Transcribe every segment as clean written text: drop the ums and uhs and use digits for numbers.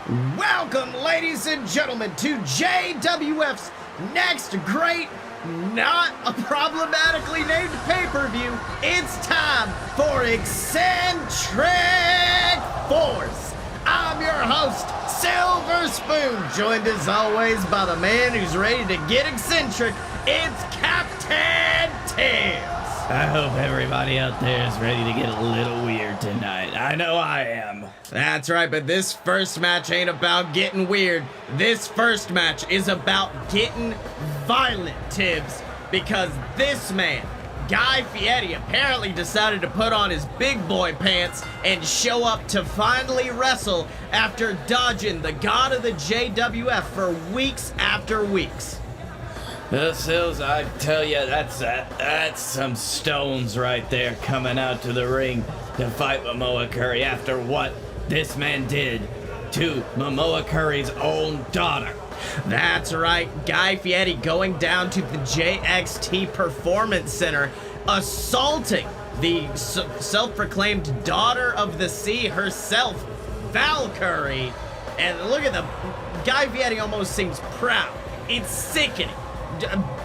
Welcome, ladies and gentlemen, to JWF's next great, not a problematically named pay-per-view. It's time for Eccentric Force. I'm your host, Silver Spoon, joined as always by the man who's ready to get eccentric. It's Captain Tibbs. I hope everybody out there is ready to get a little weird tonight. I know I am. That's right, but this first match ain't about getting weird. This first match is about getting violent, Tibbs, because this man, Guy Fieri, apparently decided to put on his big boy pants and show up to finally wrestle after dodging the god of the JWF for weeks after weeks. Sills, I tell you, that's some stones right there coming out to the ring to fight Mamoa Curry after what this man did to Mamoa Curry's own daughter. That's right, Guy Fieri going down to the JXT Performance Center, assaulting the self-proclaimed daughter of the sea herself, Val Curry. And look at the Guy Fieri almost seems proud. It's sickening.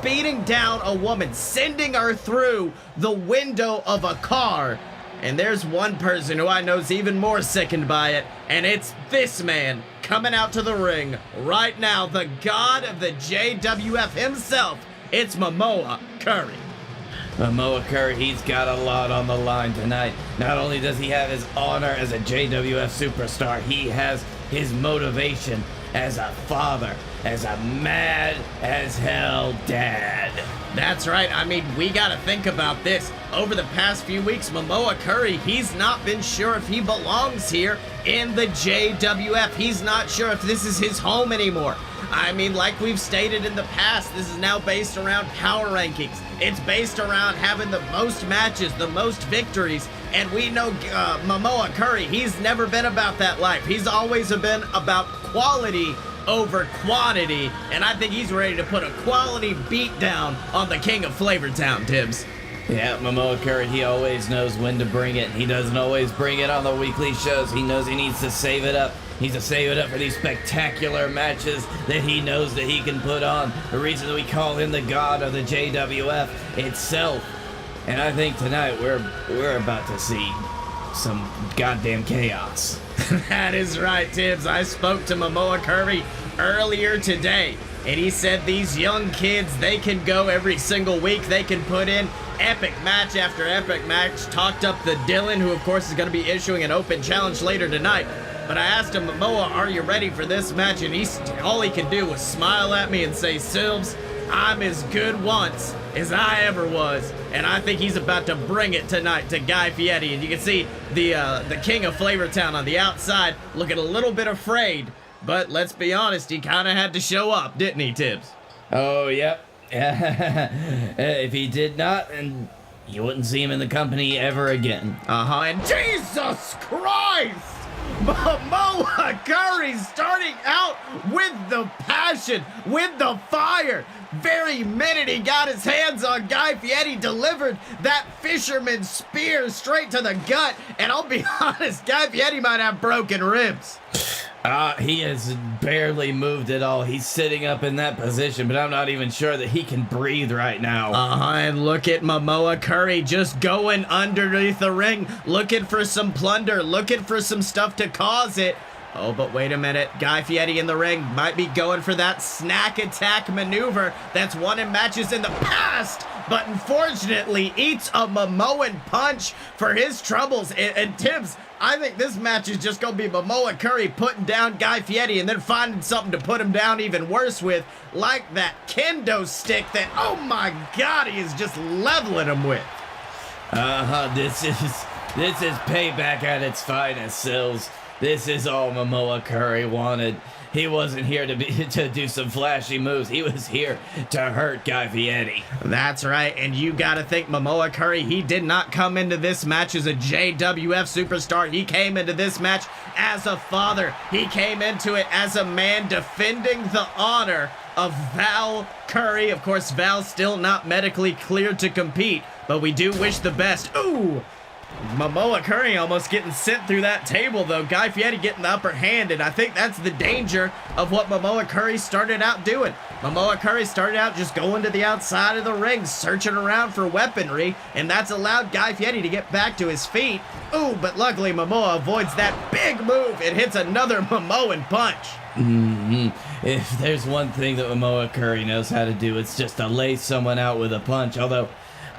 Beating down a woman, sending her through the window of a car. And there's one person who I know is even more sickened by it, and it's this man coming out to the ring right now, the god of the JWF himself. It's Mamoa Curry. Mamoa Curry, he's got a lot on the line tonight. Not only does he have his honor as a JWF superstar, he has his motivation as a father, as a mad as hell dad. That's right. I mean, we gotta think about this. Over the past few weeks, Mamoa Curry, he's not been sure if he belongs here in the JWF. He's not sure if this is his home anymore. I mean, like we've stated in the past, this is now based around power rankings. It's based around having the most matches, the most victories, and we know Mamoa Curry, he's never been about that life. He's always been about quality over quantity, and I think he's ready to put a quality beat down on the king of Flavortown, Tibbs. Yeah, Mamoa Curry, he always knows when to bring it. He doesn't always bring it on the weekly shows. He knows he needs to save it up. He needs to save it up for these spectacular matches that he knows that he can put on. The reason we call him the god of the JWF itself. And I think tonight we're about to see some goddamn chaos. That is right, Tibbs. I spoke to Mamoa Curry earlier today, and he said these young kids, they can go every single week. They can put in epic match after epic match. Talked up the Dylan, who of course is going to be issuing an open challenge later tonight. But I asked him, Mamoa, are you ready for this match? And all he could do was smile at me and say, Silves, I'm as good once as I ever was, and I think he's about to bring it tonight to Guy Fieri. And you can see the king of Flavortown on the outside looking a little bit afraid, but let's be honest, he kind of had to show up, didn't he, Tibbs? Oh, yep. If he did not, then you wouldn't see him in the company ever again. And Jesus Christ! Mamoa Curry starting out with the passion, with the fire. Very minute he got his hands on Guy Fieri, delivered that fisherman spear straight to the gut, and I'll be honest, Guy Fieri might have broken ribs. He has barely moved at all. He's sitting up in that position, but I'm not even sure that he can breathe right now. And look at Mamoa Curry just going underneath the ring, looking for some plunder, looking for some stuff to cause it. Oh, but wait a minute. Guy Fieri in the ring might be going for that snack attack maneuver that's won in matches in the past, but unfortunately eats a Momoan punch for his troubles. And Tibbs, I think this match is just going to be Mamoa Curry putting down Guy Fieri and then finding something to put him down even worse with, like that kendo stick that, oh my God, he is just leveling him with. This is payback at its finest, Sills. This is all Mamoa Curry wanted. He wasn't here to do some flashy moves. He was here to hurt Guy Fieri. That's right, and you gotta think Mamoa Curry, he did not come into this match as a JWF superstar. He came into this match as a father. He came into it as a man defending the honor of Val Curry. Of course, Val's still not medically cleared to compete, but we do wish the best. Ooh! Momoa Curry almost getting sent through that table, though. Guy Fieri getting the upper hand, and I think that's the danger of what Momoa Curry started out doing. Momoa Curry started out just going to the outside of the ring, searching around for weaponry, and that's allowed Guy Fieri to get back to his feet. Ooh, but luckily Momoa avoids that big move and hits another Momoan punch. If there's one thing that Momoa Curry knows how to do, it's just to lay someone out with a punch, although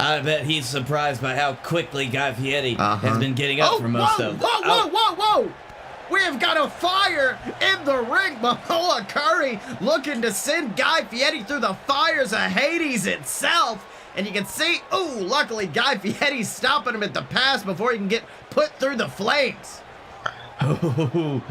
I bet he's surprised by how quickly Guy Fieri has been getting up for most of them. Whoa! We have got a fire in the ring. Momoa Curry looking to send Guy Fieri through the fires of Hades itself. And you can see, ooh, luckily Guy Fieri's stopping him at the pass before he can get put through the flames. Oh,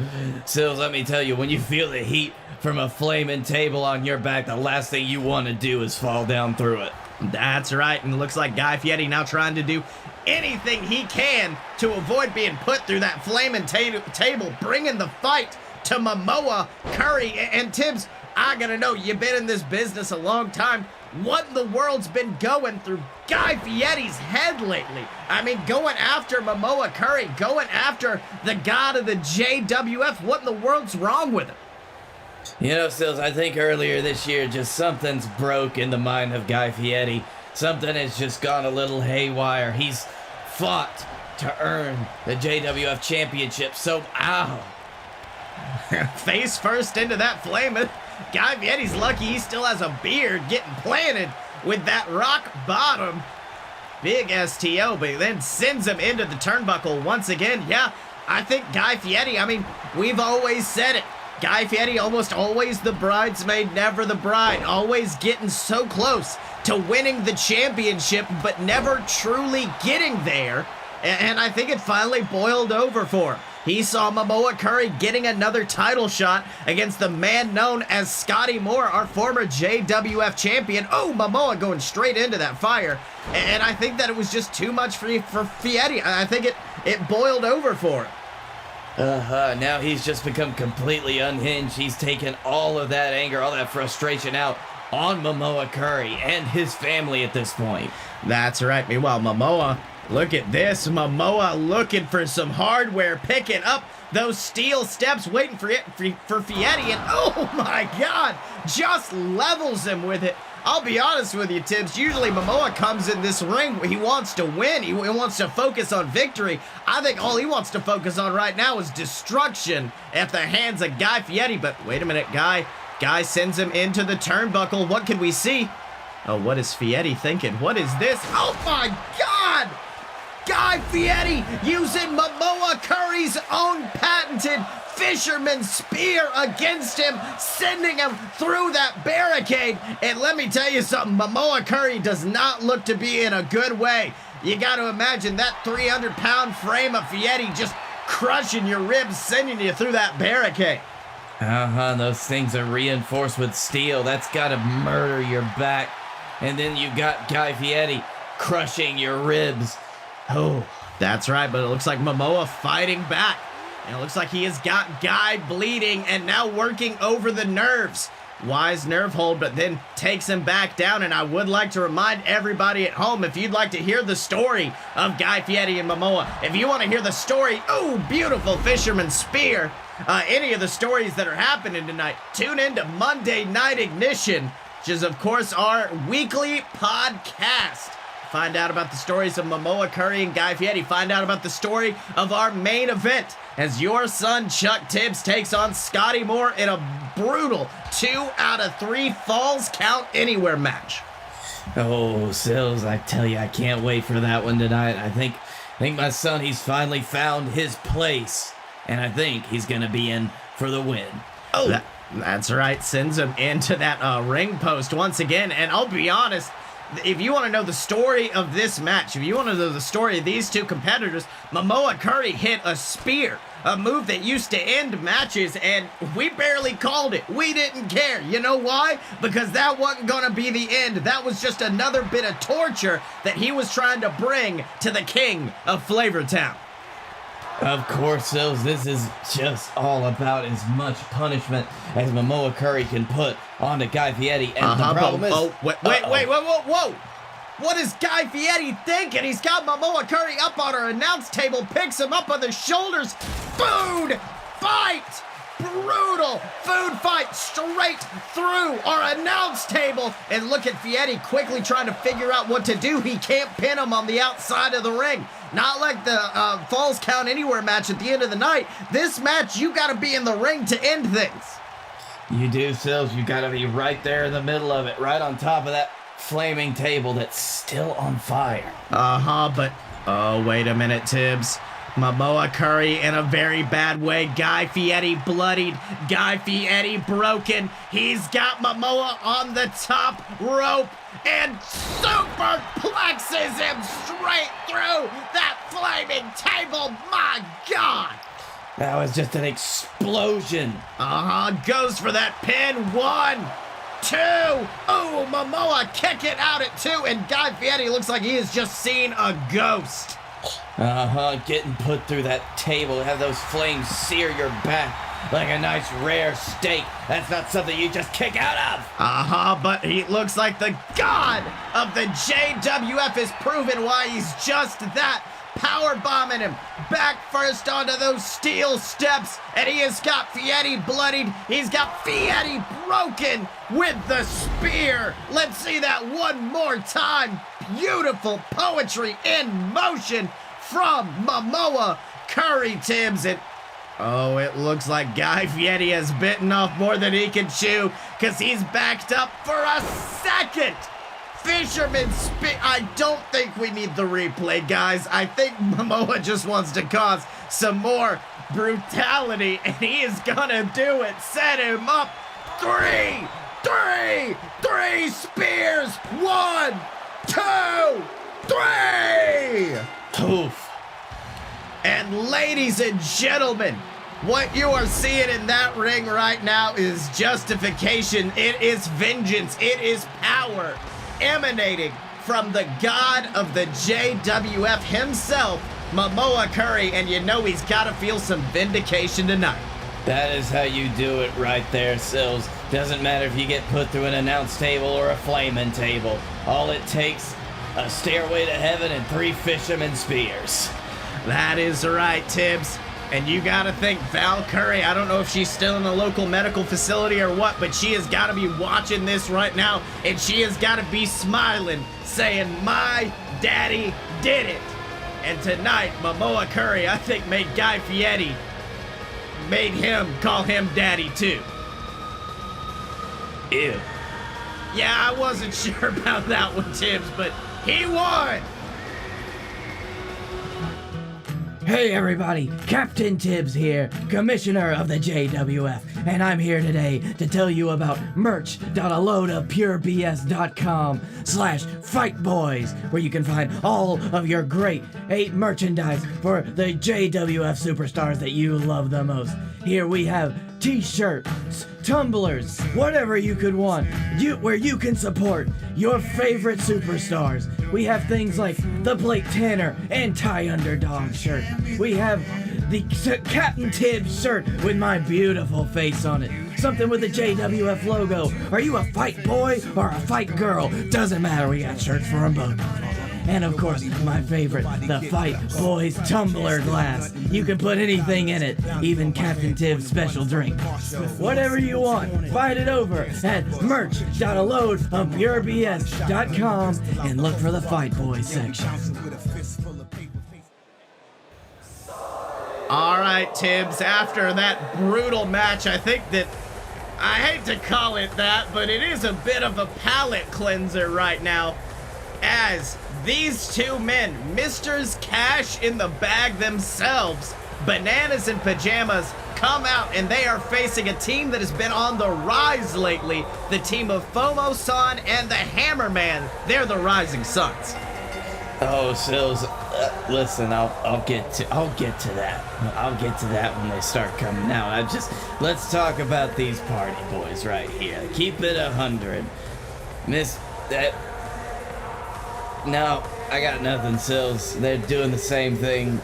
Sills, let me tell you, when you feel the heat from a flaming table on your back, the last thing you want to do is fall down through it. That's right, and it looks like Guy Fieri now trying to do anything he can to avoid being put through that flaming table, bringing the fight to Momoa Curry. And Tibbs, I gotta know, you've been in this business a long time. What in the world's been going through Guy Fieri's head lately? I mean, going after Momoa Curry, going after the god of the JWF. What in the world's wrong with him? You know, Sills, I think earlier this year, just something's broke in the mind of Guy Fieri. Something has just gone a little haywire. He's fought to earn the JWF championship, so ow. Face first into that flame. Guy Fieri's lucky he still has a beard getting planted with that rock bottom. Big STO, but then sends him into the turnbuckle once again. Yeah, I think Guy Fieri, I mean, we've always said it. Guy Fieri almost always the bridesmaid, never the bride. Always getting so close to winning the championship, but never truly getting there. And I think it finally boiled over for him. He saw Momoa Curry getting another title shot against the man known as Scottye Moore, our former JWF champion. Oh, Momoa going straight into that fire. And I think that it was just too much for Fieri. I think it boiled over for him. Now he's just become completely unhinged. He's taken all of that anger, all that frustration out on Momoa Curry and his family at this point. That's right. Meanwhile, Momoa, look at this. Momoa looking for some hardware, picking up those steel steps, waiting for Fieri, and oh my God, just levels him with it. I'll be honest with you, Tibbs. Usually Momoa comes in this ring, he wants to win. He wants to focus on victory. I think all he wants to focus on right now is destruction at the hands of Guy Fieri. But wait a minute, Guy sends him into the turnbuckle. What can we see? Oh, what is Fieri thinking? What is this? Oh my God! Guy Fieri using Momoa Curry's own patented fisherman spear against him, sending him through that barricade. And let me tell you something, Momoa Curry does not look to be in a good way. You got to imagine that 300-pound frame of Fieri just crushing your ribs, sending you through that barricade. Those things are reinforced with steel. That's got to murder your back. And then you got Guy Fieri crushing your ribs. Oh, that's right, but it looks like Momoa fighting back. And it looks like he has got Guy bleeding and now working over the nerves. Wise nerve hold, but then takes him back down. And I would like to remind everybody at home, if you'd like to hear the story of Guy Fieri and Momoa, if you want to hear the story, ooh, beautiful fisherman spear, any of the stories that are happening tonight, tune in to Monday Night Ignition, which is, of course, our weekly podcast. Find out about the stories of Momoa Curry and Guy Fieri. Find out about the story of our main event as your son Chuck Tibbs takes on Scottye Moore in a brutal 2 out of 3 falls count anywhere match. Oh, Sills, I tell you, I can't wait for that one tonight. I think my son, he's finally found his place, and I think he's going to be in for the win. Oh, that's right. Sends him into that ring post once again, and I'll be honest, if you want to know the story of this match, if you want to know the story of these two competitors, Momoa Curry hit a spear, a move that used to end matches, and we barely called it. We didn't care. You know why? Because that wasn't going to be the end. That was just another bit of torture that he was trying to bring to the king of Flavortown. Of course, Sills, this is just all about as much punishment as Momoa Curry can put onto Guy Fieri. And the problem is... Whoa. What does Guy Fieri thinking? He's got Mamoa Curry up on our announce table, picks him up on the shoulders. Food fight! Brutal food fight straight through our announce table. And look at Fieri quickly trying to figure out what to do. He can't pin him on the outside of the ring. Not like the Falls Count Anywhere match at the end of the night. This match, you got to be in the ring to end things. You do, Sills. You got to be right there in the middle of it, right on top of that flaming table that's still on fire. But oh, wait a minute, Tibbs. Mamoa Curry in a very bad way. Guy Fieri bloodied. Guy Fieri broken. He's got Mamoa on the top rope and superplexes him straight through that flaming table. My God. That was just an explosion. Goes for that pin. 1, 2. Oh, Mamoa kicking out at 2. And Guy Fieri looks like he has just seen a ghost. Getting put through that table, have those flames sear your back like a nice rare steak. That's not something you just kick out of. But he looks like the god of the JWF has proven why he's just that. Power bombing him back first onto those steel steps, and he has got Fieri bloodied. He's got Fieri broken with the spear. Let's see that one more time. Beautiful poetry in motion from Mamoa Curry, Tibbs. And oh, it looks like Guy Fieri has bitten off more than he can chew, because he's backed up for a second. Fisherman spit. I don't think we need the replay, guys. I think Mamoa just wants to cause some more brutality, and he is gonna do it. Set him up. 3 spears. 1, 2, 3. Poof. And ladies and gentlemen, what you are seeing in that ring right now is justification. It is vengeance. It is power emanating from the god of the JWF himself, Mamoa Curry, and you know he's got to feel some vindication tonight. That is how you do it right there, Sills. Doesn't matter if you get put through an announce table or a flaming table. All it takes, a stairway to heaven and 3 fisherman spears. That is right, Tibbs. And you gotta think Val Curry, I don't know if she's still in the local medical facility or what, but she has gotta be watching this right now, and she has gotta be smiling, saying, my daddy did it. And tonight, Mamoa Curry, I think, made Guy Fieri, made him call him daddy too. Ew. Yeah, I wasn't sure about that one, Tibbs, but he won. Hey everybody, Captain Tibbs here, Commissioner of the JWF, and I'm here today to tell you about merch.aloadapurebs.com/fightboys, where you can find all of your great 8 merchandise for the JWF superstars that you love the most. Here we have t-shirts, tumblers, whatever you could want, where you can support your favorite superstars. We have things like the Blake Tanner anti-underdog shirt. We have the Captain Tibbs shirt with my beautiful face on it. Something with the JWF logo. Are you a fight boy or a fight girl? Doesn't matter, we got shirts for them both. And of course, my favorite, the Fight Boys tumbler glass. You can put anything in it, even Captain Tibbs' special drink. Whatever you want, find it over at merch.aloadapurebs.com and look for the Fight Boys section. All right, Tibbs, after that brutal match, I think that, I hate to call it that, but it is a bit of a palate cleanser right now, as these 2 men, Misters Cash in the Bag themselves, Bananas and Pajamas, come out, and they are facing a team that has been on the rise lately, the team of FOMO-san and the Hammerman. They're the Rising Suns. Oh, Sills, listen, I'll get to that. I'll get to that when they start coming out. Let's talk about these party boys right here. Keep it 100. No, I got nothing, Sills. They're doing the same thing.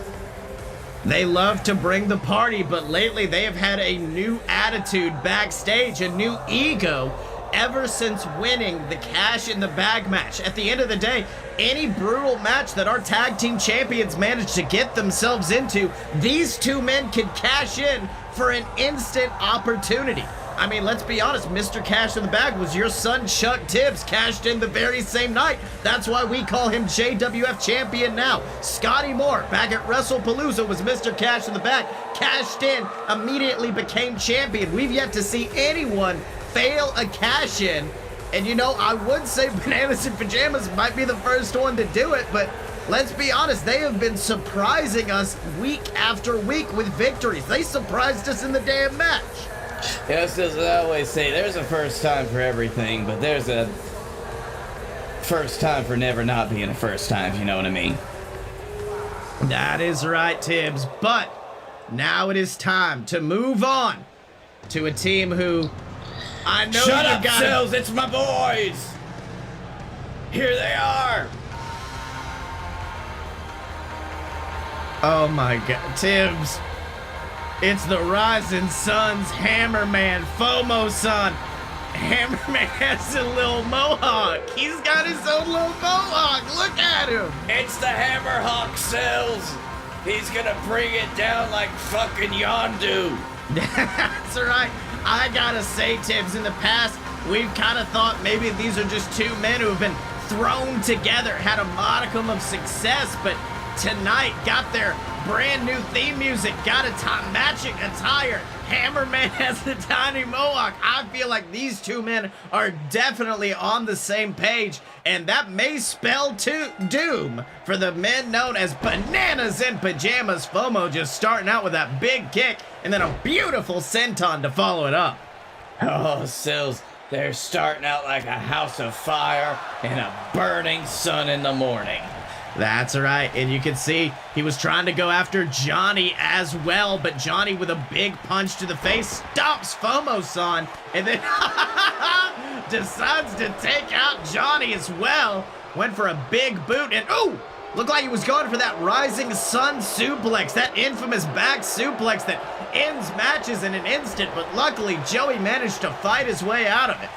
They love to bring the party, but lately they have had a new attitude backstage, a new ego, ever since winning the Cash in the Bag match. At the end of the day, any brutal match that our tag team champions managed to get themselves into, these two men could cash in for an instant opportunity. I mean, let's be honest, Mr. Cash in the Bag was your son Chuck Tibbs, cashed in the very same night. That's why we call him JWF champion now. Scottye Moore, back at WrestlePalooza, was Mr. Cash in the Bag, cashed in, immediately became champion. We've yet to see anyone fail a cash in. And you know, I would say Bananas in Pajamas might be the first one to do it, but let's be honest, they have been surprising us week after week with victories. They surprised us in the damn match. Yes, as I always say, there's a first time for everything, but there's a first time for never not being a first time, if you know what I mean. That is right, Tibbs. But now it is time to move on to a team who I know Shut you up, got. Sills, it's my boys! Here they are! Oh my God, Tibbs. It's the Rising Suns Hammerman, FOMO-san. Hammerman has a little mohawk. He's got his own little mohawk. Look at him. It's the Hammerhawk Sills! He's gonna bring it down like fucking Yondu! That's right. I gotta say, Tibbs, in the past, we've kind of thought maybe these are just two men who have been thrown together, had a modicum of success, but tonight got their brand new theme music, got a matching attire. Hammerman has the tiny mohawk. I feel like these two men are definitely on the same page, and that may spell doom for the men known as Bananas in Pajamas. FOMO just starting out with that big kick and then a beautiful senton to follow it up. Oh, Sills, they're starting out like a house of fire and a burning sun in the morning. That's right, and you can see he was trying to go after Johnny as well, but Johnny with a big punch to the face stomps FOMO-san, and then decides to take out Johnny as well. Went for a big boot, and ooh, looked like he was going for that Rising Sun suplex, that infamous back suplex that ends matches in an instant, but luckily Joey managed to fight his way out of it.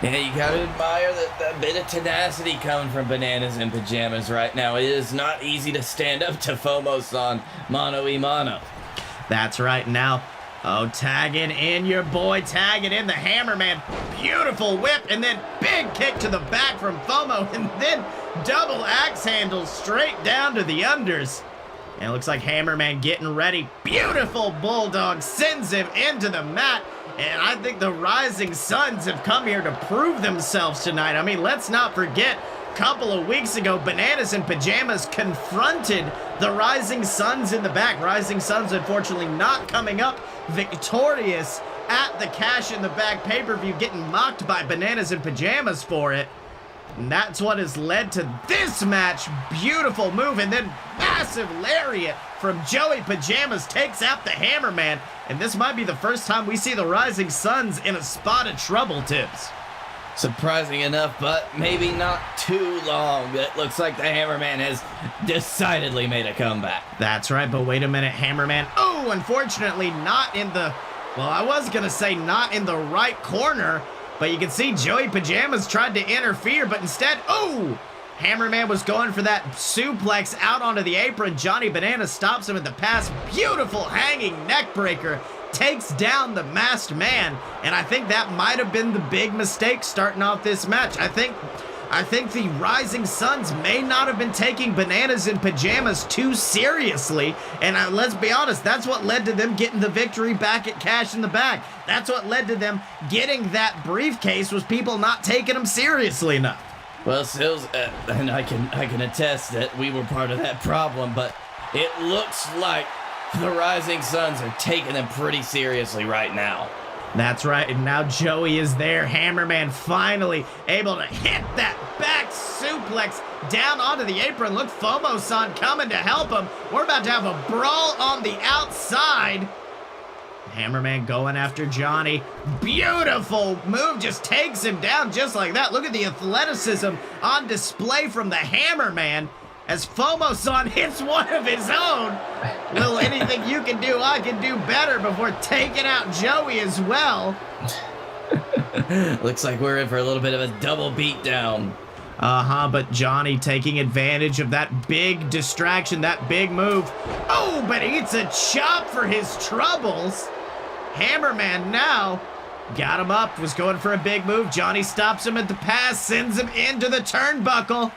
Yeah, you gotta admire the bit of tenacity coming from Bananas in Pajamas right now. It is not easy to stand up to FOMO-san mano-y-mano. That's right. Now, tagging in your boy, tagging in the Hammerman. Beautiful whip, and then big kick to the back from FOMO, and then double axe handle straight down to the unders. And it looks like Hammerman getting ready. Beautiful bulldog sends him into the mat. And I think the Rising Suns have come here to prove themselves tonight. I mean, let's not forget, a couple of weeks ago, Bananas in Pajamas confronted the Rising Suns in the back. Rising Suns, unfortunately, not coming up victorious at the Cash in the Bag pay-per-view, getting mocked by Bananas in Pajamas for it. And that's what has led to this match. Beautiful move, and then massive lariat from Joey Pajamas takes out the Hammerman. And this might be the first time we see the Rising Suns in a spot of trouble, Tibbs. Surprising enough, but maybe not too long. It looks like the Hammerman has decidedly made a comeback. That's right, but wait a minute, Hammerman. Oh, unfortunately not in the, well, I was gonna say not in the right corner, but you can see Joey Pajamas tried to interfere, but instead, oh! Hammerman was going for that suplex out onto the apron. Johnny Bananas stops him at the pass. Beautiful hanging neck breaker. Takes down the masked man. And I think that might have been the big mistake starting off this match. I think the Rising Suns may not have been taking Bananas in Pajamas too seriously. And let's be honest, that's what led to them getting the victory back at Cash in the Bag. That's what led to them getting that briefcase, was people not taking them seriously enough. Well, Sills, and I can attest that we were part of that problem, but it looks like the Rising Suns are taking them pretty seriously right now. That's right, and now Joey is there. Hammerman finally able to hit that back suplex down onto the apron. Look, FOMO-san coming to help him. We're about to have a brawl on the outside. Hammerman going after Johnny. Beautiful move, just takes him down just like that. Look at the athleticism on display from the Hammerman as FOMO-san hits one of his own. Little anything you can do, I can do better, before taking out Joey as well. Looks like we're in for a little bit of a double beatdown. But Johnny taking advantage of that big distraction, that big move. Oh, but eats a chop for his troubles. Hammerman now got him up, was going for a big move. Johnny stops him at the pass, sends him into the turnbuckle.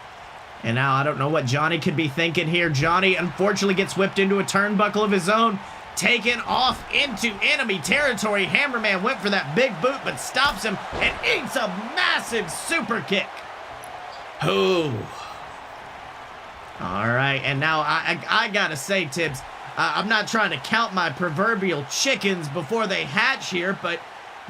And now I don't know what Johnny could be thinking here. Johnny unfortunately gets whipped into a turnbuckle of his own, taken off into enemy territory. Hammerman went for that big boot, but stops him and eats a massive super kick. Ooh. All right, and now I gotta say, Tibbs, I'm not trying to count my proverbial chickens before they hatch here, but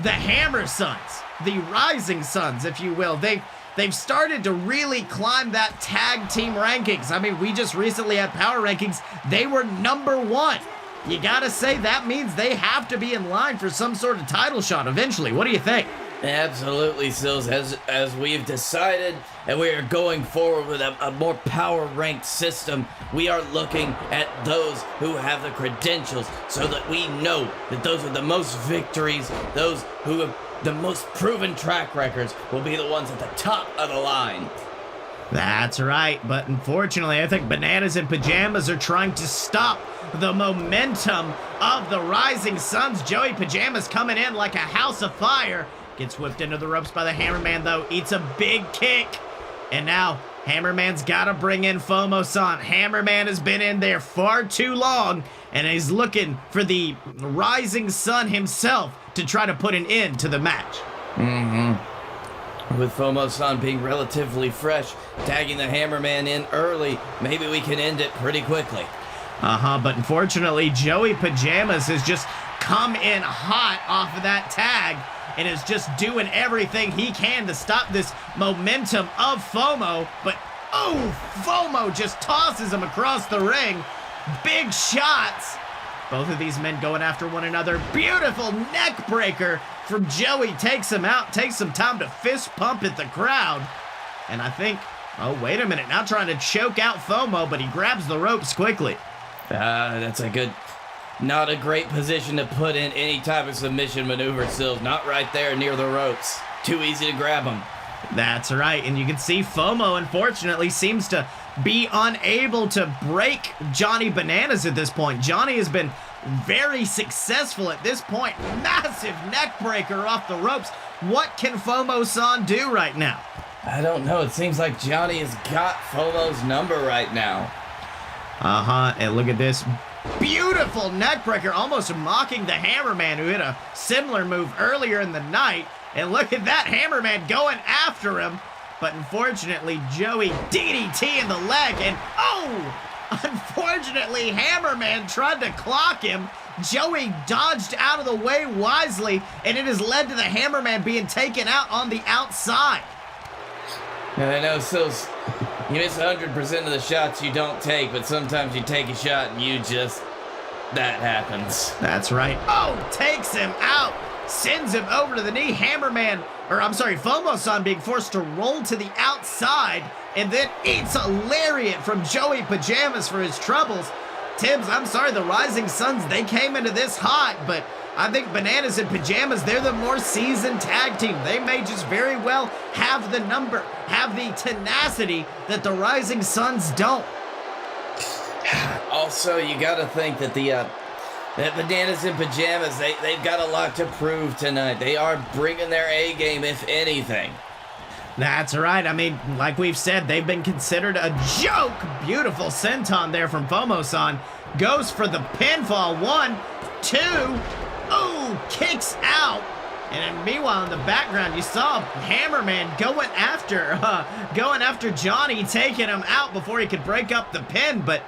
the Hammer Sons, the Rising Sons, if you will, they've started to really climb that tag team rankings. I mean, we just recently had power rankings. They were #1. You gotta say that means they have to be in line for some sort of title shot eventually. What do you think? Absolutely, Sills. As we've decided, and we are going forward with a more power-ranked system, we are looking at those who have the credentials so that we know that those are the most victories, those who have the most proven track records will be the ones at the top of the line. That's right, but unfortunately, I think Bananas and Pajamas are trying to stop the momentum of the Rising Suns. Joey Pajamas coming in like a house of fire. Gets whipped into the ropes by the Hammerman, though. Eats a big kick. And now, Hammerman's got to bring in FOMO-san. Hammerman has been in there far too long, and he's looking for the Rising Sun himself to try to put an end to the match. With FOMO-san being relatively fresh, tagging the Hammerman in early, maybe we can end it pretty quickly. But unfortunately, Joey Pajamas has just come in hot off of that tag and is just doing everything he can to stop this momentum of FOMO. But, oh, FOMO just tosses him across the ring. Big shots. Both of these men going after one another. Beautiful neck breaker from Joey. Takes him out, takes some time to fist pump at the crowd. And I think, oh, wait a minute, now trying to choke out FOMO, but he grabs the ropes quickly. That's not a great position to put in any type of submission maneuver, Sills. Not right there near the ropes. Too easy to grab him. That's right, and you can see FOMO, unfortunately, seems to be unable to break Johnny Bananas at this point. Johnny has been very successful at this point. Massive neck breaker off the ropes. What can FOMO-san do right now? I don't know. It seems like Johnny has got FOMO's number right now. And look at this. Beautiful neck breaker, almost mocking the Hammerman, who hit a similar move earlier in the night. And look at that Hammerman going after him. But unfortunately, Joey DDT in the leg. And oh, unfortunately, Hammerman tried to clock him. Joey dodged out of the way wisely, and it has led to the Hammerman being taken out on the outside. And I know, Sills, you miss 100% of the shots you don't take, but sometimes you take a shot and that happens. That's right. Oh, takes him out. Sends him over to the knee. FOMO-san being forced to roll to the outside, and then eats a lariat from Joey Pajamas for his troubles. Tibbs, I'm sorry, the Rising Suns, they came into this hot, but I think Bananas and Pajamas, they're the more seasoned tag team. They may just very well have the number, have the tenacity that the Rising Suns don't. Also, you got to think that that Bananas and Pajamas, they've got a lot to prove tonight. They are bringing their A game, if anything. That's right. I mean, like we've said, they've been considered a joke. Beautiful senton there from FOMO-san. Goes for the pinfall. 1, 2. Oh, kicks out. And then meanwhile, in the background, you saw Hammerman going after Johnny, taking him out before he could break up the pin. But,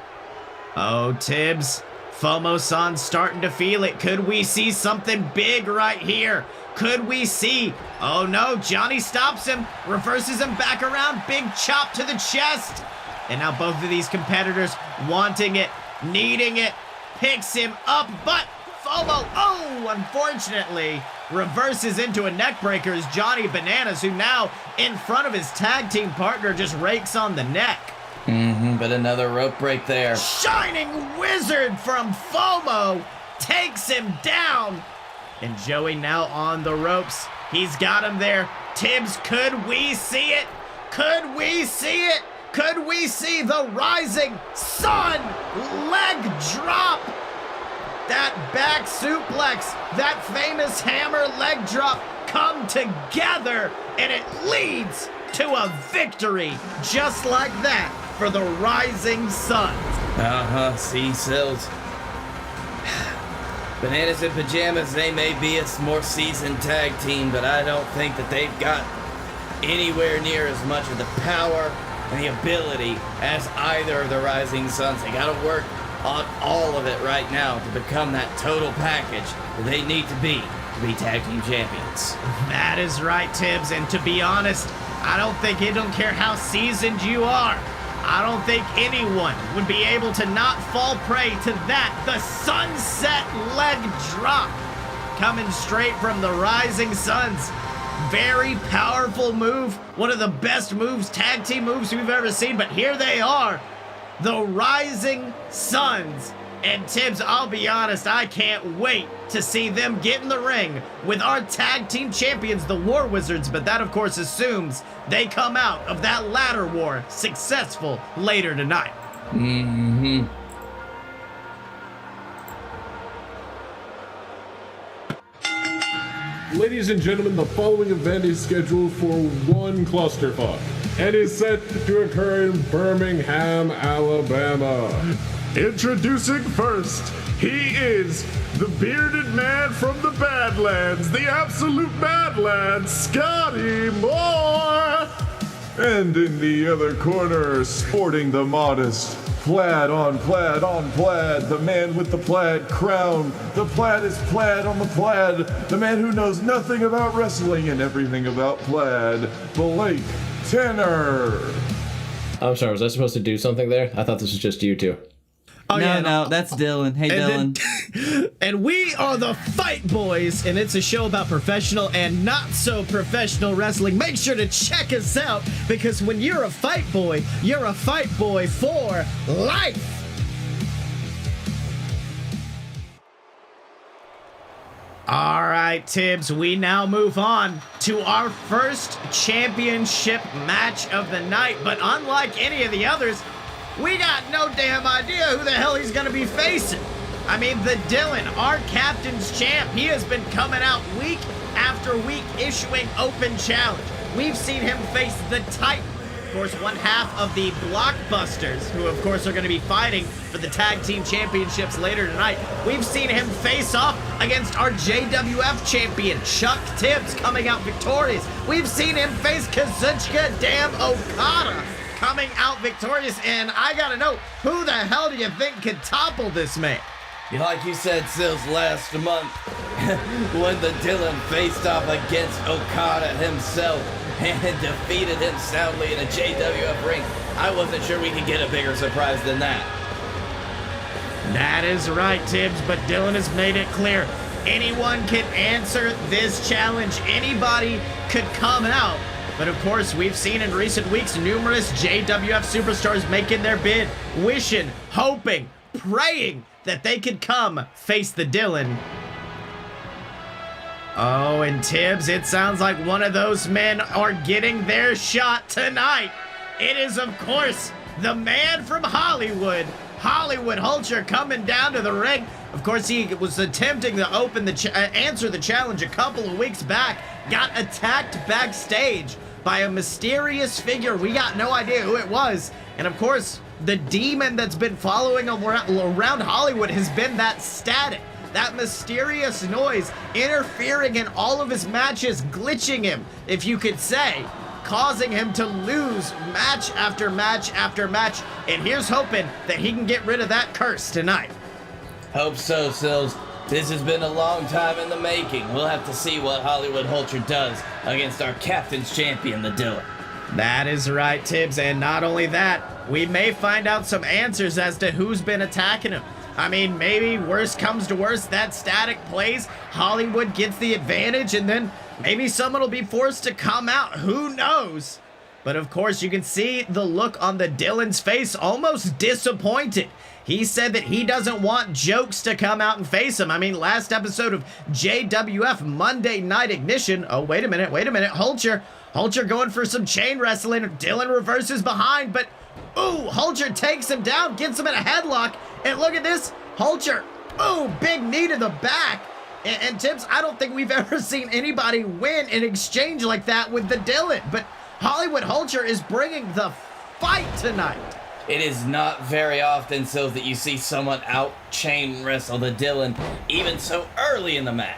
oh, Tibbs, FOMO-san starting to feel it. Could we see something big right here? Could we see? Oh no, Johnny stops him, reverses him back around, big chop to the chest. And now both of these competitors wanting it, needing it, picks him up, but FOMO, oh, unfortunately, reverses into a neck breaker as Johnny Bananas, who now in front of his tag team partner just rakes on the neck. But another rope break there. Shining Wizard from FOMO takes him down. And Joey now on the ropes. He's got him there. Tibbs, could we see it? Could we see it? Could we see the rising sun leg drop? That back suplex, that famous hammer leg drop come together, and it leads to a victory just like that for the Rising Suns. See, Sills. Bananas and Pajamas, they may be a more seasoned tag team, but I don't think that they've got anywhere near as much of the power and the ability as either of the Rising Suns. They gotta work on all of it right now to become that total package that they need to be tag team champions. That is right, Tibbs, and to be honest, I don't care how seasoned you are. I don't think anyone would be able to not fall prey to that, the sunset leg drop, coming straight from the Rising Suns. Very powerful move, one of the best moves, tag team moves we've ever seen, but here they are, the Rising Suns. And Tibbs, I'll be honest, I can't wait to see them get in the ring with our tag team champions, the War Wizards, but that of course assumes they come out of that ladder war successful later tonight. Ladies and gentlemen, the following event is scheduled for one clusterfuck and is set to occur in Birmingham, Alabama. Introducing first, he is the bearded man from the Badlands, the absolute Badlands, Scottye Moore! And in the other corner, sporting the modest plaid on plaid on plaid, the man with the plaid crown, the plaid is plaid on the plaid, the man who knows nothing about wrestling and everything about plaid, Blake Tanner. I'm sorry, was I supposed to do something there? I thought this was just you two. Oh, No, that's Dylan. Hey, Dylan. And we are the Fight Boys, and it's a show about professional and not so professional wrestling. Make sure to check us out, because when you're a fight boy, you're a fight boy for life. All right, Tibbs, we now move on to our first championship match of the night, but unlike any of the others, we got no damn idea who the hell he's gonna be facing. I mean, the Dylan, our captain's champ, he has been coming out week after week issuing open challenge. We've seen him face the Titan, of course, one half of the Blockbusters, who of course are gonna be fighting for the tag team championships later tonight. We've seen him face off against our JWF champion, Chuck Tibbs, coming out victorious. We've seen him face Kazuchika damn Okada, coming out victorious, and I gotta know, who the hell do you think could topple this man? Like you said, Sills, last month, when the Dylan faced off against Okada himself and defeated him soundly in a JWF ring, I wasn't sure we could get a bigger surprise than that. That is right, Tibbs, but Dylan has made it clear. Anyone can answer this challenge. Anybody could come out. But of course, we've seen in recent weeks numerous JWF superstars making their bid, wishing, hoping, praying that they could come face the Dylan. Oh, and Tibbs, it sounds like one of those men are getting their shot tonight. It is, of course, the man from Hollywood, Hollywood Hulcher, coming down to the ring. Of course, he was attempting to answer the challenge a couple of weeks back, got attacked backstage by a mysterious figure. We got no idea who it was. And of course, the demon that's been following him around Hollywood has been that static, that mysterious noise, interfering in all of his matches, glitching him, if you could say, causing him to lose match after match after match. And here's hoping that he can get rid of that curse tonight. Hope so, Sills. This has been a long time in the making. We'll have to see what Hollywood Hulcher does against our captain's champion, the Dylan. That is right, Tibbs, and not only that, we may find out some answers as to who's been attacking him. I mean, maybe worst comes to worst, that static plays, Hollywood gets the advantage, and then maybe someone will be forced to come out. Who knows? But of course, you can see the look on the Dylan's face, almost disappointed. He said that he doesn't want jokes to come out and face him. I mean, last episode of JWF Monday Night Ignition. Oh, wait a minute. Hulcher going for some chain wrestling. Dylan reverses behind, but ooh, Hulcher takes him down, gets him in a headlock. And look at this, Hulcher, ooh, big knee to the back. And Tibbs, I don't think we've ever seen anybody win in exchange like that with the Dylan. But Hollywood Hulcher is bringing the fight tonight. It is not very often so that you see someone out chain wrestle the Dylan even so early in the match.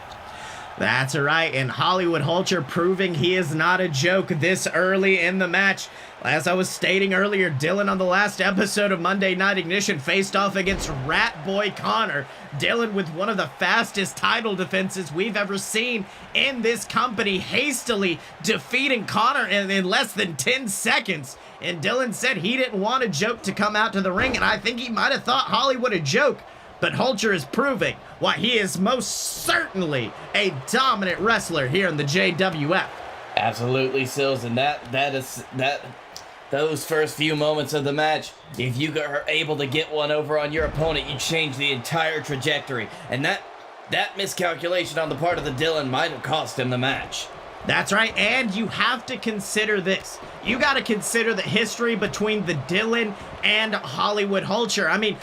That's right, and Hollywood Hulcher proving he is not a joke this early in the match. As I was stating earlier, Dylan on the last episode of Monday Night Ignition faced off against Rat Boy Connor. Dylan with one of the fastest title defenses we've ever seen in this company, hastily defeating Connor in less than 10 seconds. And Dylan said he didn't want a joke to come out to the ring, and I think he might have thought Hollywood a joke. But Hulcher is proving why he is most certainly a dominant wrestler here in the JWF. Absolutely, Sills, and those first few moments of the match, if you are able to get one over on your opponent, you change the entire trajectory. And that miscalculation on the part of the Dylan might have cost him the match. That's right, and you have to consider this. You got to consider the history between the Dylan and Hollywood Hulcher. I mean,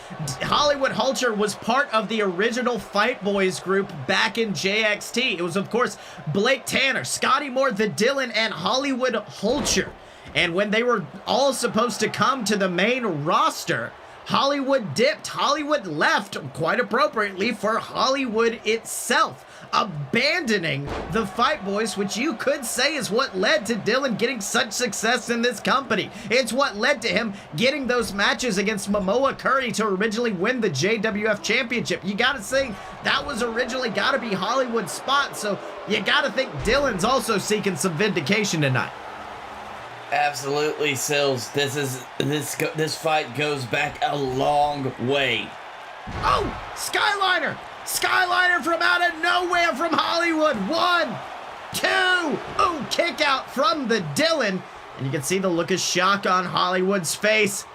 Hollywood Hulcher was part of the original Fight Boys group back in JXT. It was, of course, Blake Tanner, Scottye Moore, the Dylan, and Hollywood Hulcher. And when they were all supposed to come to the main roster, Hollywood dipped. Hollywood left, quite appropriately, for Hollywood itself, abandoning the Fight Boys, which you could say is what led to Dylan getting such success in this company. It's what led to him getting those matches against Mamoa Curry to originally win the JWF Championship. You gotta say, that was originally gotta be Hollywood's spot, so you gotta think Dylan's also seeking some vindication tonight. Absolutely, Sills. This fight goes back a long way. Oh, Skyliner! Skyliner from out of nowhere from Hollywood. 1, 2. Ooh, kick out from the Dylan. And you can see the look of shock on Hollywood's face.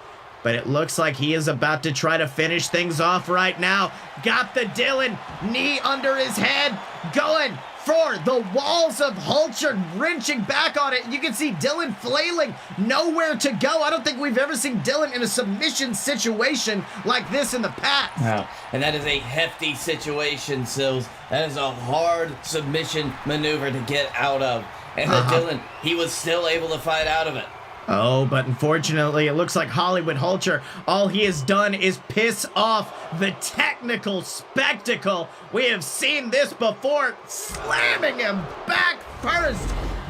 But it looks like he is about to try to finish things off right now. Got the Dylan, knee under his head, going for the walls of Hulcher, wrenching back on it. You can see Dylan flailing, nowhere to go. I don't think we've ever seen Dylan in a submission situation like this in the past. No, and that is a hefty situation, Sills. That is a hard submission maneuver to get out of. And the Dylan, he was still able to fight out of it. Oh, but unfortunately, it looks like Hollywood Hulcher, all he has done is piss off the technical spectacle. We have seen this before, slamming him back first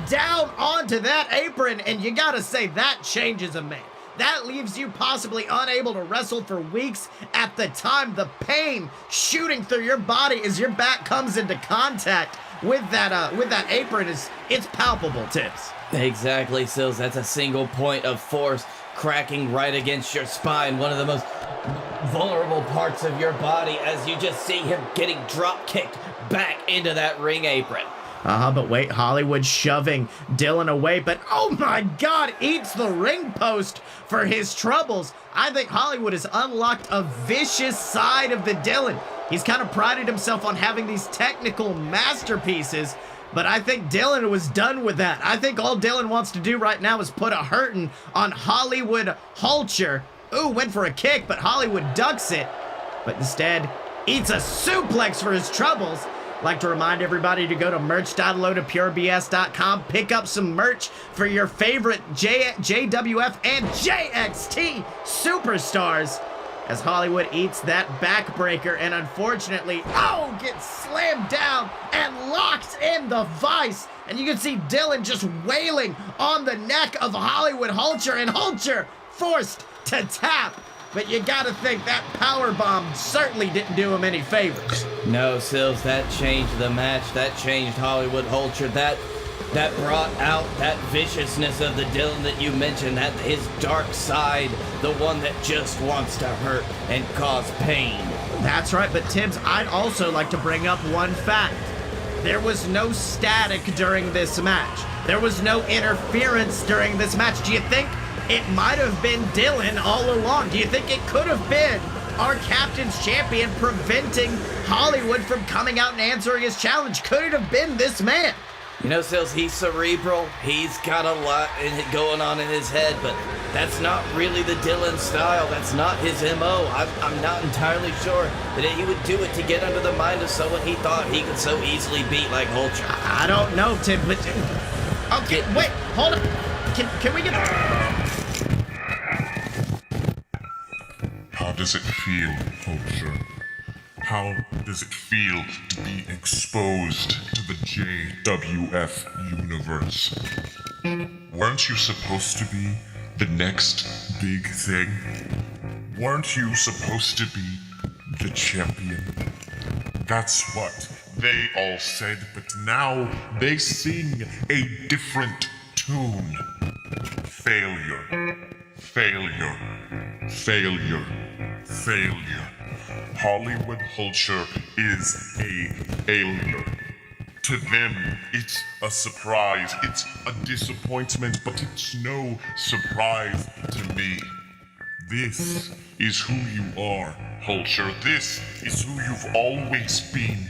down onto that apron, and you gotta say, that changes a man. That leaves you possibly unable to wrestle for weeks at the time. The pain shooting through your body as your back comes into contact with that apron it's palpable, Tibbs. Exactly, Sills. That's a single point of force cracking right against your spine. One of the most vulnerable parts of your body as you just see him getting drop kicked back into that ring apron. But wait, Hollywood shoving Dylan away, but oh my God, eats the ring post for his troubles. I think Hollywood has unlocked a vicious side of the Dylan. He's kind of prided himself on having these technical masterpieces, but I think Dylan was done with that. I think all Dylan wants to do right now is put a hurtin' on Hollywood Hulcher. Ooh, went for a kick, but Hollywood ducks it, but instead eats a suplex for his troubles. Like to remind everybody to go to merch.lotopurebs.com, pick up some merch for your favorite JWF and JXT superstars as Hollywood eats that backbreaker and unfortunately, gets slammed down and locked in the vice. And you can see Dylan just wailing on the neck of Hollywood Hulcher, and Hulcher forced to tap. But you gotta think that powerbomb certainly didn't do him any favors. No, Sills, that changed the match. That changed Hollywood Hulcher. That brought out that viciousness of the Dylan that you mentioned, that his dark side, the one that just wants to hurt and cause pain. That's right, but Tibbs, I'd also like to bring up one fact. There was no static during this match. There was no interference during this match. Do you think it might have been Dylan all along? Do you think it could have been our captain's champion, preventing Hollywood from coming out and answering his challenge? Could it have been this man? You know, Sills, he's cerebral. He's got a lot going on in his head, but that's not really the Dylan style. That's not his MO. I'm not entirely sure that he would do it to get under the mind of someone he thought he could so easily beat like Ultra. I don't know, Tim, but... Okay, wait, hold on. Can we get... How does it feel, Ultra? How does it feel to be exposed to the JWF universe? Weren't you supposed to be the next big thing? Weren't you supposed to be the champion? That's what they all said, but now they sing a different tune. Failure. Failure. Failure. Failure. Hollywood culture is a failure. To them, it's a surprise, it's a disappointment, but it's no surprise to me. This is who you are, culture. This is who you've always been.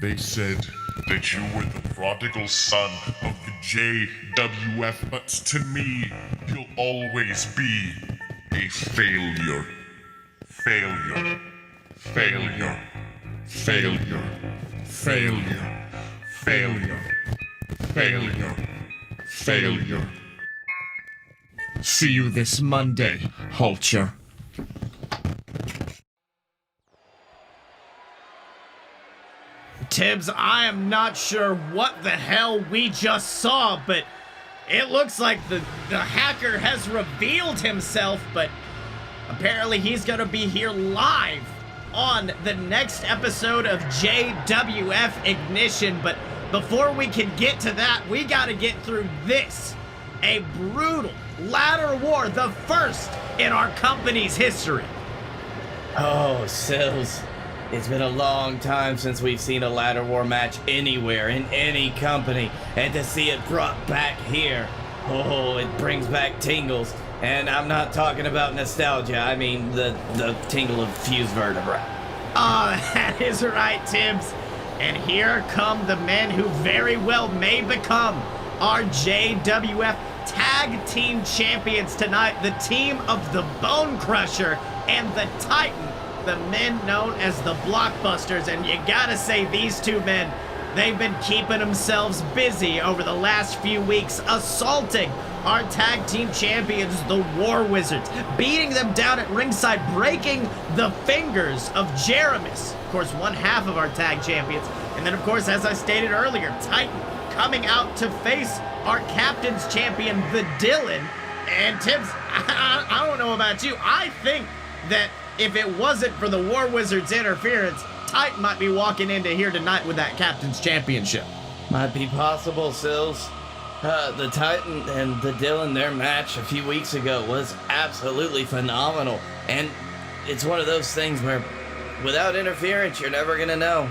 They said that you were the prodigal son of the JWF, but to me, you'll always be a failure. Failure. Failure. Failure. Failure. Failure. Failure. Failure. See you this Monday, Hulcher. Tibbs, I am not sure what the hell we just saw, but it looks like the hacker has revealed himself, but apparently he's gonna be here live on the next episode of JWF Ignition. But before we can get to that, we gotta get through this. A brutal ladder war, the first in our company's history. Oh, Sills. It's been a long time since we've seen a ladder war match anywhere, in any company, and to see it brought back here, oh, it brings back tingles. And I'm not talking about nostalgia, I mean the tingle of fused vertebra. That is right, Tibbs. And here come the men who very well may become our JWF Tag Team Champions tonight. The team of the Bone Crusher and the Titan, the men known as the Blockbusters. And you gotta say, these two men, they've been keeping themselves busy over the last few weeks, assaulting our tag team champions, the War Wizards, beating them down at ringside, breaking the fingers of Jeramis, of course, one half of our tag champions. And then, of course, as I stated earlier, Titan coming out to face our captain's champion, the Dylan. And Tibbs, I don't know about you, I think that if it wasn't for the War Wizards' interference, Titan might be walking into here tonight with that captain's championship. Might be possible, Sills. The Titan and the Dylan, their match a few weeks ago was absolutely phenomenal. And it's one of those things where without interference, you're never gonna know.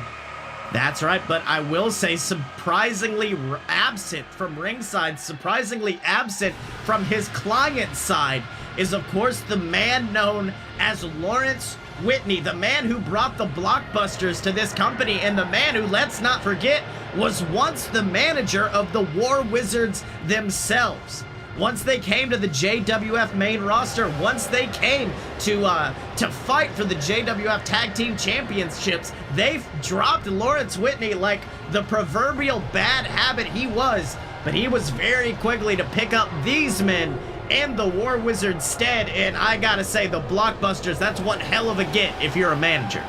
That's right, but I will say surprisingly absent from ringside, surprisingly absent from his client's side is, of course, the man known as Lawrence Whitney, the man who brought the Blockbusters to this company, and the man who, let's not forget, was once the manager of the War Wizards themselves. Once they came to the JWF main roster, once they came to fight for the JWF Tag Team Championships, they dropped Lawrence Whitney like the proverbial bad habit he was, but he was very quickly to pick up these men in the War Wizards' stead, and I gotta say, the Blockbusters, that's one hell of a get if you're a manager.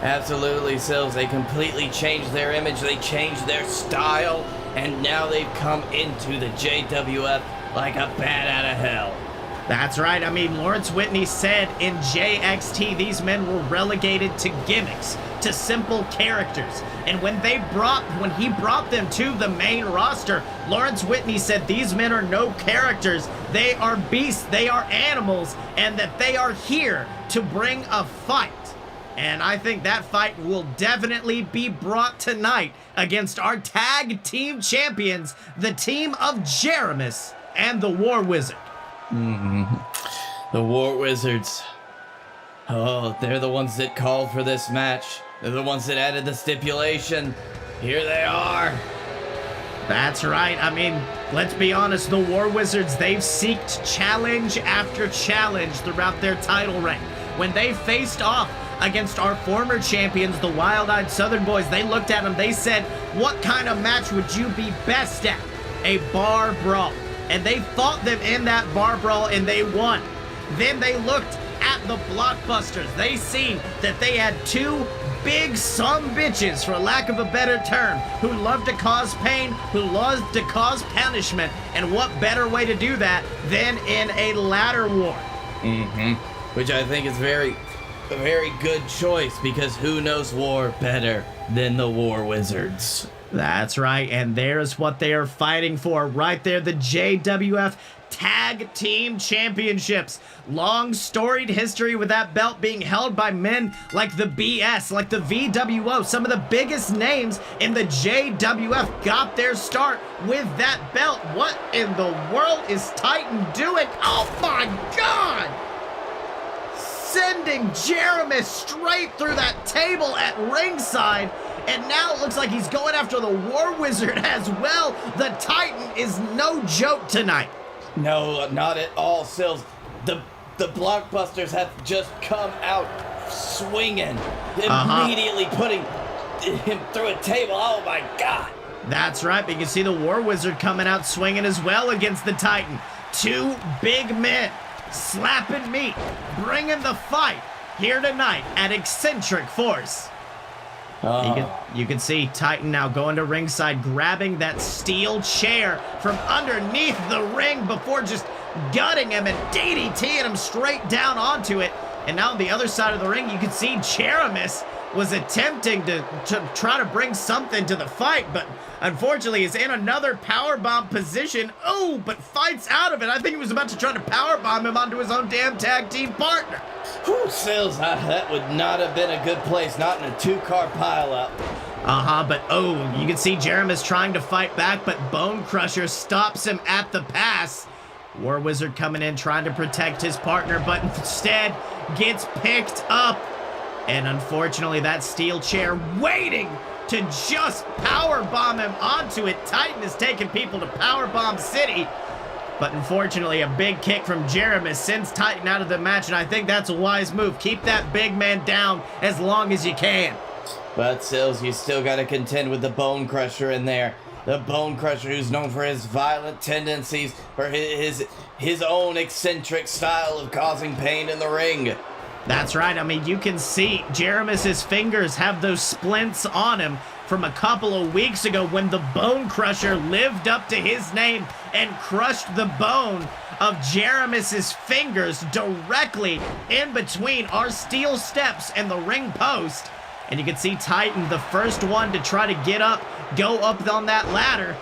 Absolutely, Sills. They completely changed their image, they changed their style, and now they've come into the JWF like a bat out of hell. That's right. I mean, Lawrence Whitney said in JXT these men were relegated to gimmicks, to simple characters. And when he brought them to the main roster, Lawrence Whitney said these men are no characters. They are beasts, they are animals, and that they are here to bring a fight. And I think that fight will definitely be brought tonight against our tag team champions, the team of Jeramis and the War Wizard. The War Wizards. Oh, they're the ones that called for this match. They're the ones that added the stipulation. Here they are. That's right. I mean, let's be honest, the War Wizards, they've seeked challenge after challenge throughout their title reign. When they faced off against our former champions, the Wild-Eyed Southern Boys, they looked at them, they said, what kind of match would you be best at? A bar brawl. And they fought them in that bar brawl and they won. Then they looked at the Blockbusters. They seen that they had two big sumbitches, for lack of a better term, who love to cause pain, who love to cause punishment, and what better way to do that than in a ladder war? Which I think is a very good choice, because who knows war better than the War Wizards? That's right, and there's what they are fighting for right there, the JWF Tag Team Championships. Long storied history with that belt being held by men like the BS, like the VWO. Some of the biggest names in the JWF got their start with that belt. What in the world is Titan doing? Oh my God! Sending Jeremy straight through that table at ringside. And now it looks like he's going after the War Wizard as well. The Titan is no joke tonight. No, not at all, Sills. The Blockbusters have just come out swinging, immediately putting him through a table. Oh my God. That's right, but you can see the War Wizard coming out swinging as well against the Titan. Two big men slapping meat, bringing the fight here tonight at Eccentric Force. You can see Titan now going to ringside, grabbing that steel chair from underneath the ring before just gutting him and DDTing him straight down onto it. And now on the other side of the ring, you can see Jeramis was attempting to try to bring something to the fight, but unfortunately is in another powerbomb position. Oh, but fights out of it. I think he was about to try to powerbomb him onto his own damn tag team partner. Whew, Sills, that would not have been a good place, not in a two-car pileup. But you can see Jeramis trying to fight back, but Bone Crusher stops him at the pass. War Wizard coming in trying to protect his partner, but instead gets picked up. And unfortunately, that steel chair waiting to just powerbomb him onto it. Titan is taking people to Powerbomb City. But unfortunately, a big kick from Jeramis sends Titan out of the match, and I think that's a wise move. Keep that big man down as long as you can. But Sills, you still got to contend with the Bone Crusher in there. The Bone Crusher, who's known for his violent tendencies, for his own eccentric style of causing pain in the ring. That's right. I mean, you can see Jeramis's fingers have those splints on him from a couple of weeks ago when the Bone Crusher lived up to his name and crushed the bone of Jeramis's fingers directly in between our steel steps and the ring post. And you can see Titan, the first one to try to go up on that ladder.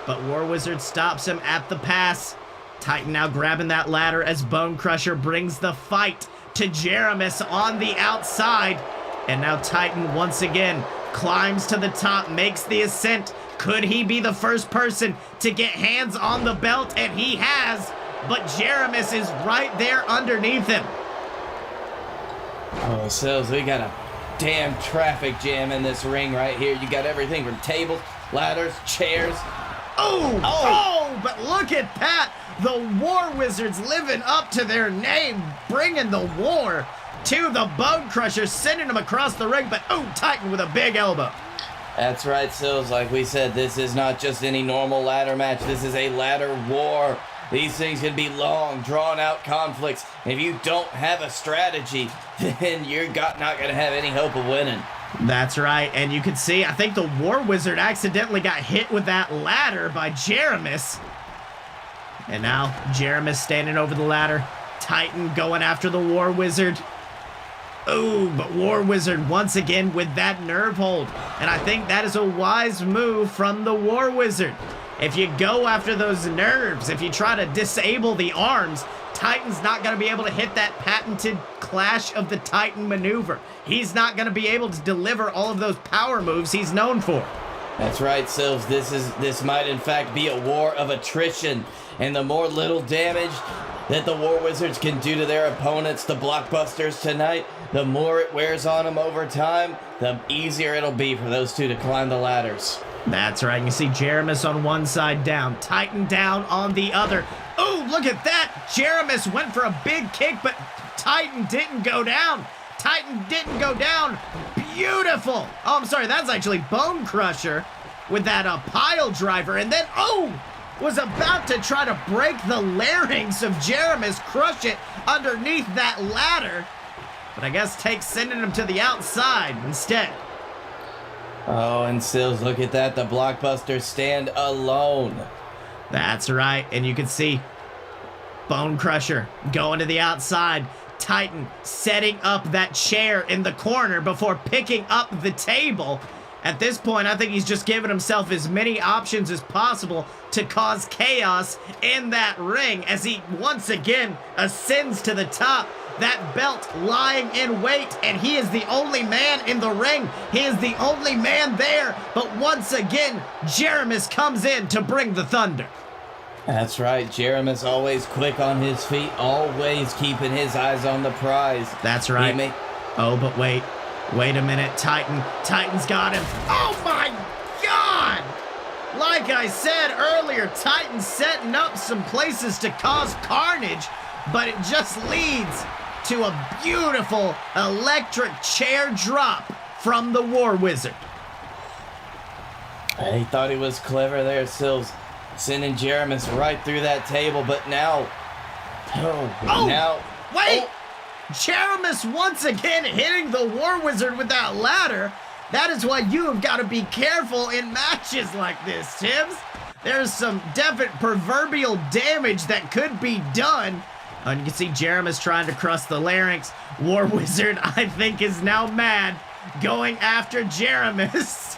But War Wizard stops him at the pass. Titan now grabbing that ladder as Bone Crusher brings the fight to Jeramis on the outside. And now Titan once again climbs to the top, makes the ascent. Could he be the first person to get hands on the belt? And he has, but Jeramis is right there underneath him. Oh, Sills, we got a damn traffic jam in this ring right here. You got everything from tables, ladders, chairs. Oh, but look at that. The War Wizards living up to their name, bringing the war to the Bone Crusher, sending him across the ring, but Titan with a big elbow. That's right, Sills. Like we said, this is not just any normal ladder match. This is a ladder war. These things can be long, drawn-out conflicts. And if you don't have a strategy, then you're not going to have any hope of winning. That's right, and you can see, I think the War Wizard accidentally got hit with that ladder by Jeramis. And now Jeramis standing over the ladder. Titan going after the War Wizard. But War Wizard once again with that nerve hold. And I think that is a wise move from the War Wizard. If you go after those nerves, if you try to disable the arms, Titan's not going to be able to hit that patented Clash of the Titan maneuver. He's not going to be able to deliver all of those power moves he's known for. That's right, Sills. This might in fact be a war of attrition. And the more little damage, that the War Wizards can do to their opponents, the Blockbusters, tonight, the more it wears on them over time, the easier it'll be for those two to climb the ladders. That's right. You see Jeramis on one side down, Titan down on the other. Oh, look at that. Jeramis went for a big kick, but Titan didn't go down. Titan didn't go down. Beautiful. Oh, I'm sorry. That's actually Bone Crusher with that pile driver. And then, was about to try to break the larynx of Jeramis, crush it underneath that ladder. But I guess sending him to the outside instead. Oh, and Sills, look at that. The Blockbusters stand alone. That's right. And you can see Bone Crusher going to the outside. Titan setting up that chair in the corner before picking up the table. At this point, I think he's just giving himself as many options as possible to cause chaos in that ring as he once again ascends to the top. That belt lying in wait, and he is the only man in the ring. He is the only man there. But once again, Jeramis comes in to bring the thunder. That's right. Jeramis always quick on his feet, always keeping his eyes on the prize. That's right. But wait a minute. Titan's got him. Oh my God! Like I said earlier, Titan's setting up some places to cause carnage, but it just leads to a beautiful electric chair drop from the War Wizard. He thought he was clever there, Sills, sending Jeramis right through that table, but now... Jeramis once again hitting the War Wizard with that ladder. That is why you have got to be careful in matches like this, Tibbs. There's some definite proverbial damage that could be done. And you can see Jeramis trying to crush the larynx. War Wizard, I think, is now mad, going after Jeramis.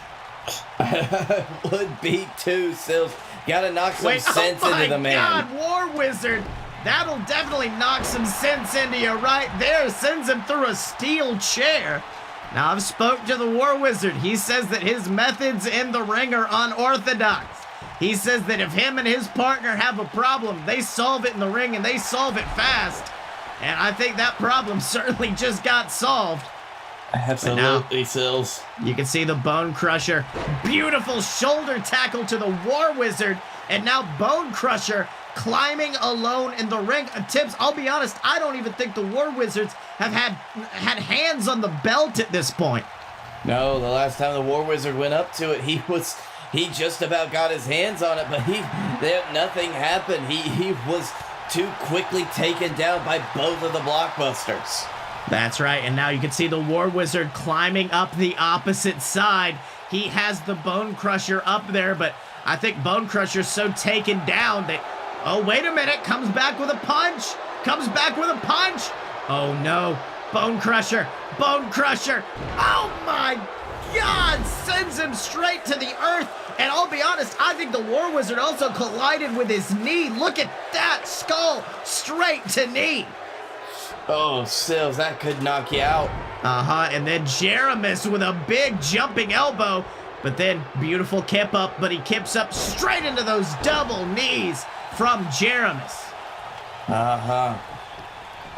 Would be too, Sills. Gotta knock some sense into the man. Oh my God, War Wizard. That'll definitely knock some sense into you right there. Sends him through a steel chair. Now, I've spoke to the War Wizard. He says that his methods in the ring are unorthodox. He says that if him and his partner have a problem, they solve it in the ring and they solve it fast. And I think that problem certainly just got solved. Absolutely, Sills. You can see the Bone Crusher. Beautiful shoulder tackle to the War Wizard. And now Bone Crusher climbing alone in the ring. Tibbs, I'll be honest, I don't even think the War Wizards have had hands on the belt at this point. No, the last time the War Wizard went up to it, he just about got his hands on it, but nothing happened. He was too quickly taken down by both of the Blockbusters. That's right, and now you can see the War Wizard climbing up the opposite side. He has the Bone Crusher up there, but I think Bone Crusher's so taken down that... Oh, wait a minute. Comes back with a punch. Oh, no. Bone Crusher. Oh, my God. Sends him straight to the earth. And I'll be honest, I think the War Wizard also collided with his knee. Look at that skull. Straight to knee. Oh, Sills, that could knock you out. And then Jeramis with a big jumping elbow. But then beautiful kip up, but he kips up straight into those double knees from Jeramis.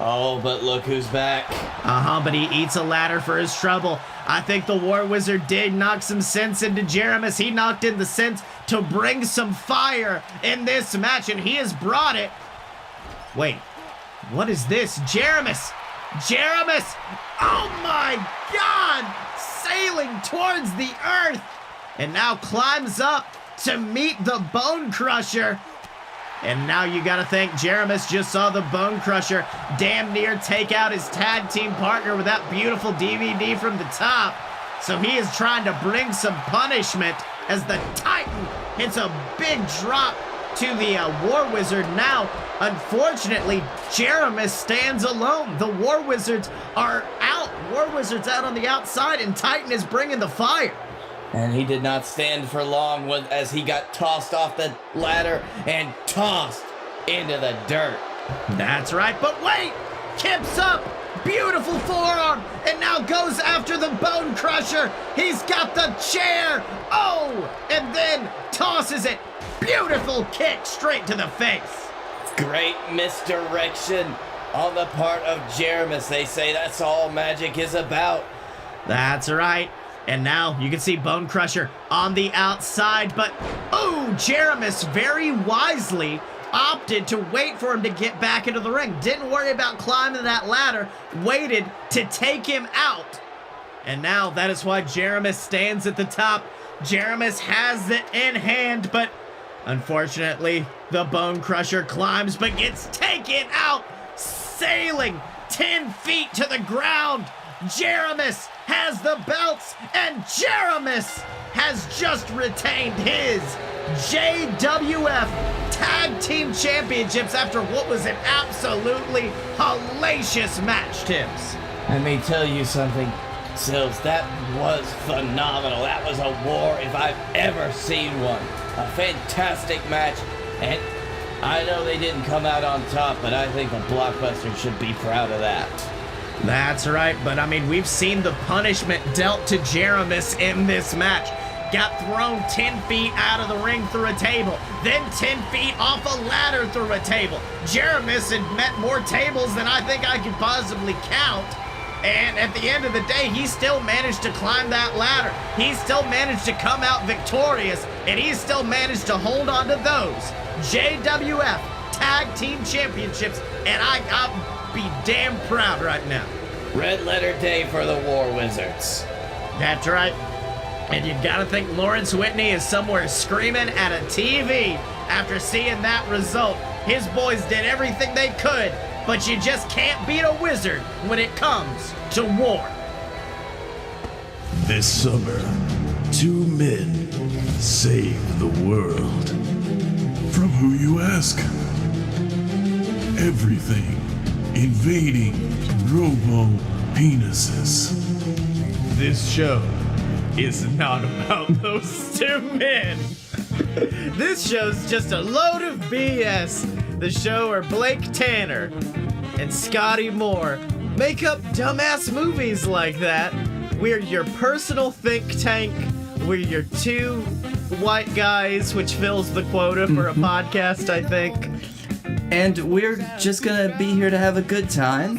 Oh, but look who's back. But he eats a ladder for his trouble. I think the War Wizard did knock some sense into Jeramis. He knocked in the sense to bring some fire in this match, and he has brought it. Wait, what is this? Jeramis! Oh my God! Sailing towards the earth, and now climbs up to meet the Bone Crusher. And now you gotta think Jeramis just saw the Bone Crusher damn near take out his tag team partner with that beautiful DVD from the top. So he is trying to bring some punishment as the Titan hits a big drop to the War Wizard. Now, unfortunately, Jeramis stands alone. The War Wizards are out. War Wizard's out on the outside, and Titan is bringing the fire. And he did not stand for long as he got tossed off the ladder and tossed into the dirt. That's right, but wait! Kips up! Beautiful forearm! And now goes after the Bone Crusher! He's got the chair! Oh! And then tosses it! Beautiful kick straight to the face! Great misdirection on the part of Jeramis. They say that's all magic is about. That's right. And now you can see Bone Crusher on the outside, but Jeramis very wisely opted to wait for him to get back into the ring. Didn't worry about climbing that ladder, waited to take him out. And now that is why Jeramis stands at the top. Jeramis has it in hand, but unfortunately, the Bone Crusher climbs but gets taken out, sailing 10 feet to the ground. Jeramis has the belts, and Jeramis has just retained his JWF Tag Team Championships after what was an absolutely hellacious match, Tibbs. Let me tell you something, Sills, that was phenomenal. That was a war if I've ever seen one. A fantastic match, and I know they didn't come out on top, but I think the Blockbusters should be proud of that. That's right, but I mean, we've seen the punishment dealt to Jeramis in this match. Got thrown 10 feet out of the ring through a table, then 10 feet off a ladder through a table. Jeramis had met more tables than I think I could possibly count. And at the end of the day, he still managed to climb that ladder. He still managed to come out victorious, and he still managed to hold on to those JWF Tag Team Championships, and I'll be damn proud right now. Red letter day for the War Wizards. That's right. And you gotta think Lawrence Whitney is somewhere screaming at a TV after seeing that result. His boys did everything they could, but you just can't beat a wizard when it comes to war. This summer, 2 men saved the world. From who, you ask? Everything invading robo-penises. This show is not about those 2 men. This show's just a load of BS. The show where Blake Tanner and Scottye Moore make up dumbass movies like that. We're your personal think tank. We're your 2 white guys, which fills the quota for a podcast, I think. And we're just gonna be here to have a good time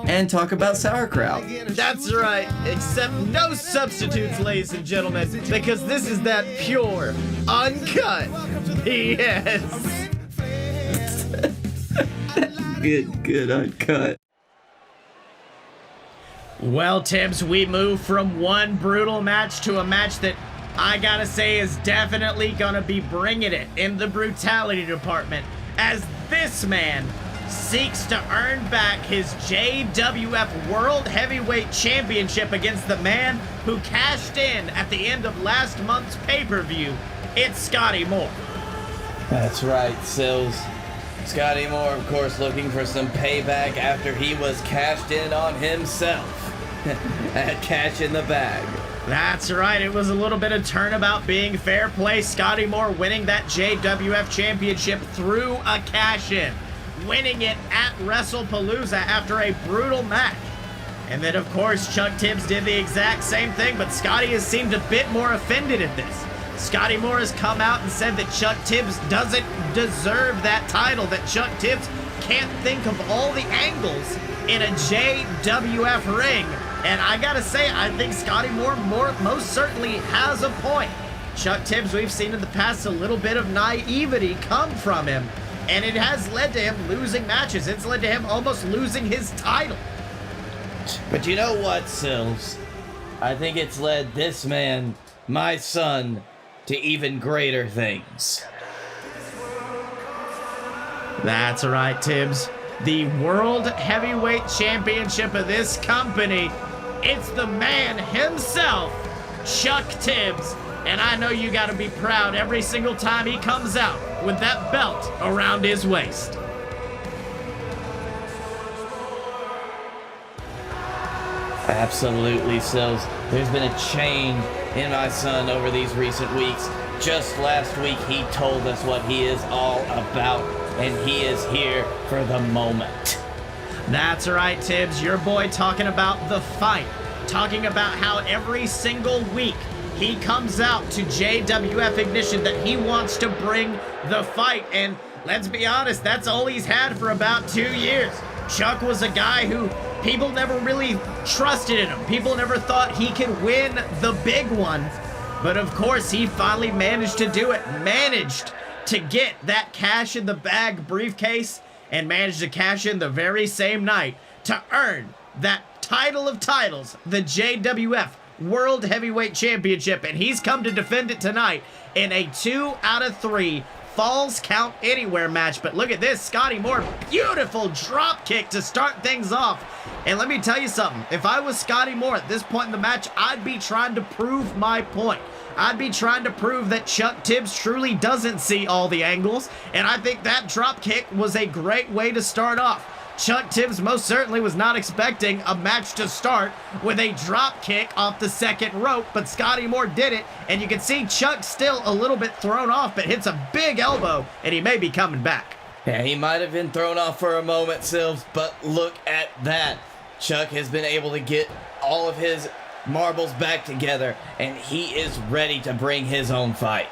and talk about sauerkraut. That's right, except no substitutes, ladies and gentlemen, because this is that pure, uncut BS. Good, uncut. Well, Tibbs, we move from one brutal match to a match that I gotta say is definitely gonna be bringing it in the brutality department, as this man seeks to earn back his JWF World Heavyweight Championship against the man who cashed in at the end of last month's pay-per-view. It's Scottye Moore. That's right, Sills. Scottye Moore, of course, looking for some payback after he was cashed in on himself. At Cash in the Bag. That's right, it was a little bit of turnabout being fair play. Scottye Moore winning that JWF Championship through a cash-in. Winning it at WrestlePalooza after a brutal match. And then, of course, Chuck Tibbs did the exact same thing, but Scottye has seemed a bit more offended at this. Scottye Moore has come out and said that Chuck Tibbs doesn't deserve that title, that Chuck Tibbs can't think of all the angles in a JWF ring. And I gotta say, I think Scottye Moore most certainly has a point. Chuck Tibbs, we've seen in the past a little bit of naivety come from him, and it has led to him losing matches. It's led to him almost losing his title. But you know what, Sills? I think it's led this man, my son, to even greater things. That's right, Tibbs. The World Heavyweight Championship of this company, it's the man himself, Chuck Tibbs. And I know you gotta be proud every single time he comes out with that belt around his waist. Absolutely, Sills. There's been a change in my son over these recent weeks. Just last week, he told us what he is all about, and he is here for the moment. That's right, Tibbs. Your boy talking about the fight. Talking about how every single week he comes out to JWF Ignition that he wants to bring the fight. And let's be honest, that's all he's had for about 2 years. Chuck was a guy who people never really trusted in him. People never thought he could win the big one. But of course, he finally managed to do it. Managed to get that cash in the bag briefcase and managed to cash in the very same night to earn that title of titles, the JWF World Heavyweight Championship. And he's come to defend it tonight in a 2 out of 3 Falls Count Anywhere match. But look at this, Scottye Moore, beautiful drop kick to start things off. And let me tell you something, if I was Scottye Moore at this point in the match, I'd be trying to prove my point. I'd be trying to prove that Chuck Tibbs truly doesn't see all the angles, and I think that drop kick was a great way to start off. Chuck Tibbs most certainly was not expecting a match to start with a drop kick off the second rope, but Scottye Moore did it, and you can see Chuck still a little bit thrown off, but hits a big elbow, and he may be coming back. Yeah, he might have been thrown off for a moment, Silves, but look at that. Chuck has been able to get all of his marbles back together, and he is ready to bring his own fight.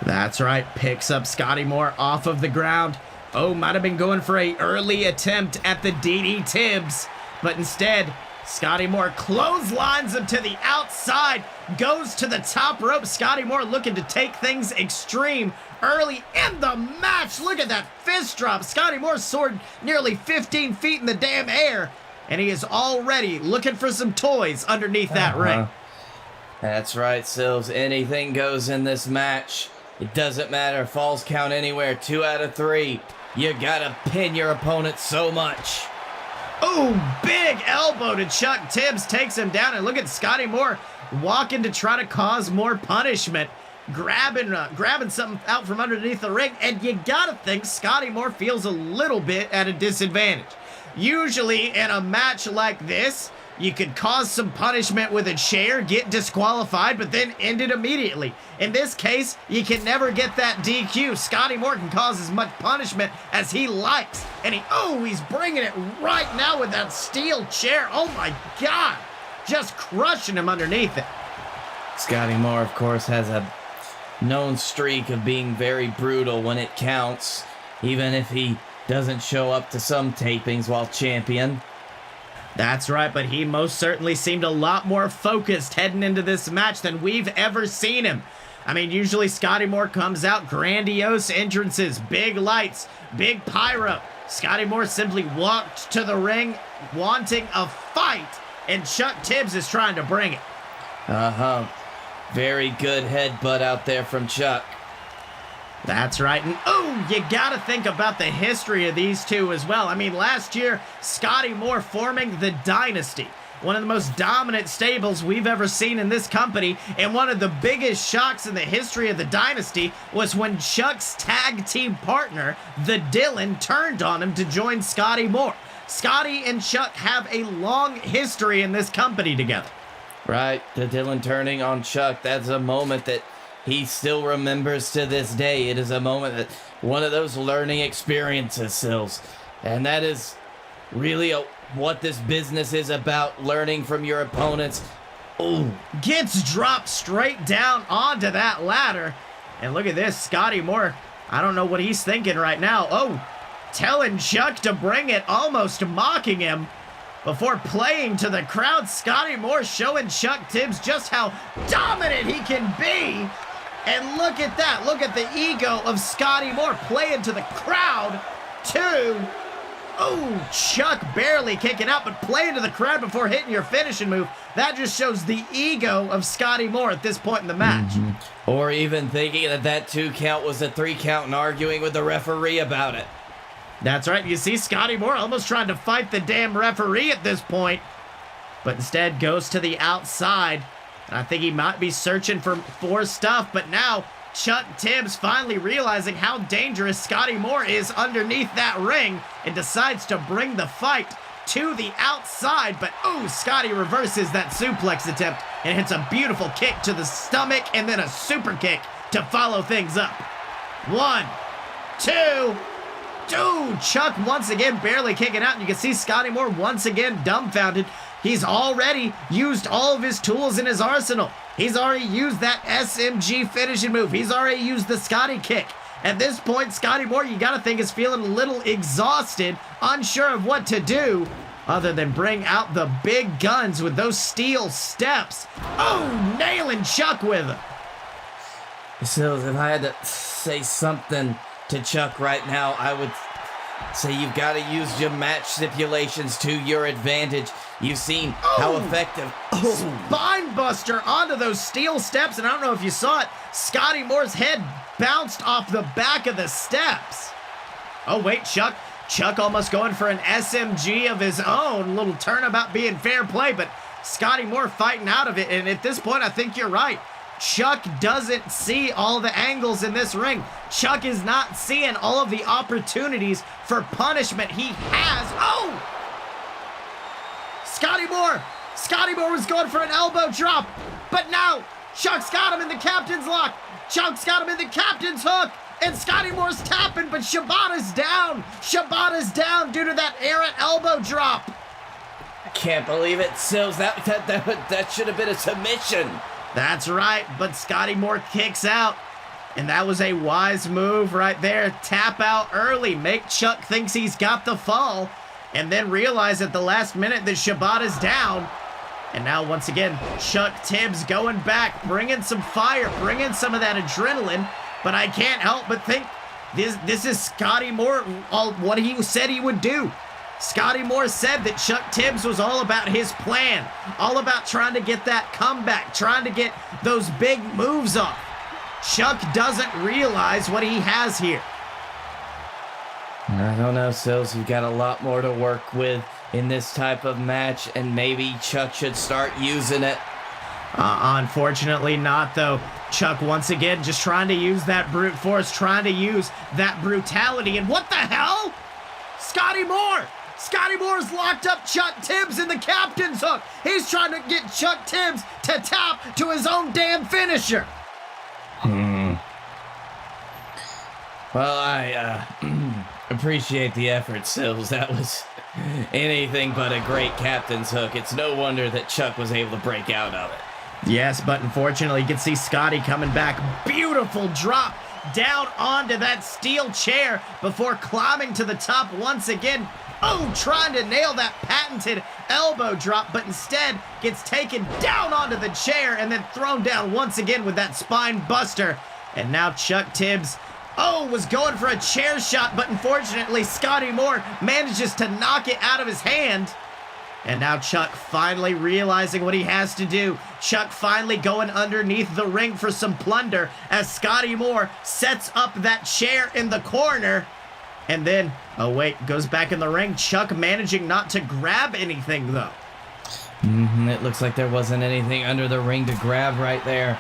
That's right, picks up Scottye Moore off of the ground. Oh, might have been going for an early attempt at the DD Tibbs, but instead, Scottye Moore clotheslines him to the outside, goes to the top rope. Scottye Moore looking to take things extreme early in the match. Look at that fist drop. Scottye Moore soared nearly 15 feet in the damn air, and he is already looking for some toys underneath that ring. That's right, Sills. Anything goes in this match. It doesn't matter. Falls Count Anywhere, 2 out of 3. You gotta pin your opponent so much. Oh, big elbow to Chuck Tibbs, takes him down, and look at Scottye Moore walking to try to cause more punishment, grabbing something out from underneath the ring, and you gotta think Scottye Moore feels a little bit at a disadvantage. Usually in a match like this, you could cause some punishment with a chair, get disqualified, but then end it immediately. In this case, you can never get that DQ. Scottye Moore can cause as much punishment as he likes. And he's bringing it right now with that steel chair. Oh my God, just crushing him underneath it. Scottye Moore, of course, has a known streak of being very brutal when it counts, even if he doesn't show up to some tapings while champion. That's right, but he most certainly seemed a lot more focused heading into this match than we've ever seen him. I mean, usually Scottye Moore comes out, grandiose entrances, big lights, big pyro. Scottye Moore simply walked to the ring wanting a fight, and Chuck Tibbs is trying to bring it. Very good headbutt out there from Chuck. That's right, and you gotta think about the history of these two as well. I mean, last year, Scottye Moore forming the Dynasty, one of the most dominant stables we've ever seen in this company, and one of the biggest shocks in the history of the Dynasty was when Chuck's tag team partner, the Dylan, turned on him to join Scottye Moore. Scottye and Chuck have a long history in this company together. Right, the Dylan turning on Chuck, that's a moment that he still remembers to this day. It is a moment that one of those learning experiences, Sills. And that is really what this business is about, learning from your opponents. Gets dropped straight down onto that ladder. And look at this, Scottye Moore. I don't know what he's thinking right now. Telling Chuck to bring it, almost mocking him. Before playing to the crowd, Scottye Moore showing Chuck Tibbs just how dominant he can be. And look at that. Look at the ego of Scottye Moore playing to the crowd, too. Chuck barely kicking out, but playing to the crowd before hitting your finishing move. That just shows the ego of Scottye Moore at this point in the match. Or even thinking that 2 count was a 3 count and arguing with the referee about it. That's right. You see Scottye Moore almost trying to fight the damn referee at this point, but instead goes to the outside. And I think he might be searching for stuff, but now Chuck Tibbs finally realizing how dangerous Scottye Moore is underneath that ring and decides to bring the fight to the outside. But Scottye reverses that suplex attempt and hits a beautiful kick to the stomach and then a super kick to follow things up. 1, 2. Chuck once again barely kicking out, and you can see Scottye Moore once again dumbfounded. He's already used all of his tools in his arsenal. He's already used that SMG finishing move. He's already used the Scottye kick. At this point, Scottye Moore, you gotta think, is feeling a little exhausted, unsure of what to do, other than bring out the big guns with those steel steps. Oh, nailing Chuck with them. So if I had to say something to Chuck right now, I would say you've got to use your match stipulations to your advantage. You've seen how effective. Spine buster onto those steel steps, and I don't know if you saw it, Scottye Moore's head bounced off the back of the steps. Oh wait, Chuck almost going for an SMG of his own. Little turnabout being fair play, but Scottye Moore fighting out of it, and at this point I think you're right. Chuck doesn't see all the angles in this ring. Chuck is not seeing all of the opportunities for punishment he has. Oh! Scottye Moore was going for an elbow drop, but now Chuck's got him in the captain's lock. Chuck's got him in the captain's hook, and Scottye Moore's tapping, but Shibata's down. Shibata's down due to that errant elbow drop. I can't believe it, Sills. That should have been a submission. That's right, but Scottye Moore kicks out. And that was a wise move right there. Tap out early. Make Chuck thinks he's got the fall. And then realize at the last minute that Shibata's down. And now once again, Chuck Tibbs going back, bringing some fire, bringing some of that adrenaline. But I can't help but think this is Scottye Moore, what he said he would do. Scottye Moore said that Chuck Tibbs was all about his plan, all about trying to get that comeback, trying to get those big moves off. Chuck doesn't realize what he has here. I don't know, Sills. You've got a lot more to work with in this type of match, and maybe Chuck should start using it. Unfortunately not, though. Chuck once again just trying to use that brute force, trying to use that brutality. And what the hell? Scottye Moore's locked up Chuck Tibbs in the captain's hook. He's trying to get Chuck Tibbs to tap to his own damn finisher. Well, I appreciate the effort, Sills. That was anything but a great captain's hook. It's no wonder that Chuck was able to break out of it. Yes, but unfortunately, you can see Scottye coming back. Beautiful drop down onto that steel chair before climbing to the top once again. Oh, trying to nail that patented elbow drop, but instead gets taken down onto the chair and then thrown down once again with that spine buster. And now Chuck Tibbs, was going for a chair shot, but unfortunately Scottye Moore manages to knock it out of his hand. And now Chuck finally realizing what he has to do. Chuck finally going underneath the ring for some plunder as Scottye Moore sets up that chair in the corner. And then, goes back in the ring. Chuck managing not to grab anything, though. It looks like there wasn't anything under the ring to grab right there.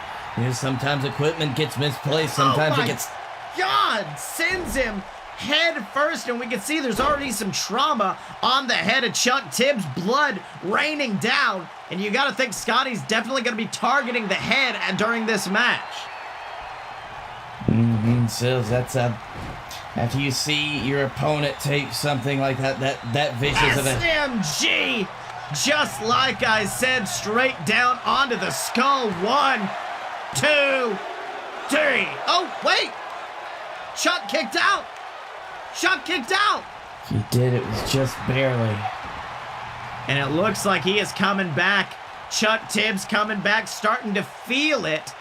Sometimes equipment gets misplaced. Sometimes it gets... God! Sends him head first, and we can see there's already some trauma on the head of Chuck Tibbs. Blood raining down. And you got to think Scottye's definitely going to be targeting the head during this match. Sills, that's after you see your opponent take something like that vicious of a SMG, just like I said, straight down onto the skull. 1, 2, 3. Oh, wait. Chuck kicked out. He did. It was just barely. And it looks like he is coming back. Chuck Tibbs coming back, starting to feel it.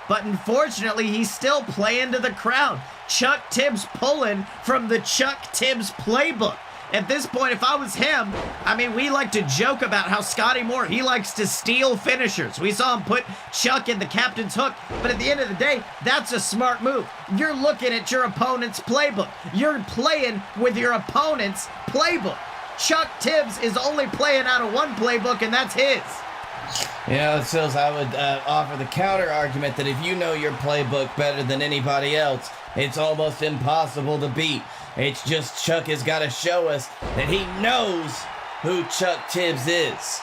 But unfortunately, he's still playing to the crowd. Chuck Tibbs pulling from the Chuck Tibbs playbook. At this point, if I was him, we like to joke about how Scottye Moore, he likes to steal finishers. We saw him put Chuck in the captain's hook, but at the end of the day, that's a smart move. You're looking at your opponent's playbook. You're playing with your opponent's playbook. Chuck Tibbs is only playing out of one playbook, and that's his. Sills, I would offer the counter argument that if you know your playbook better than anybody else, it's almost impossible to beat. It's just Chuck has got to show us that he knows who Chuck Tibbs is.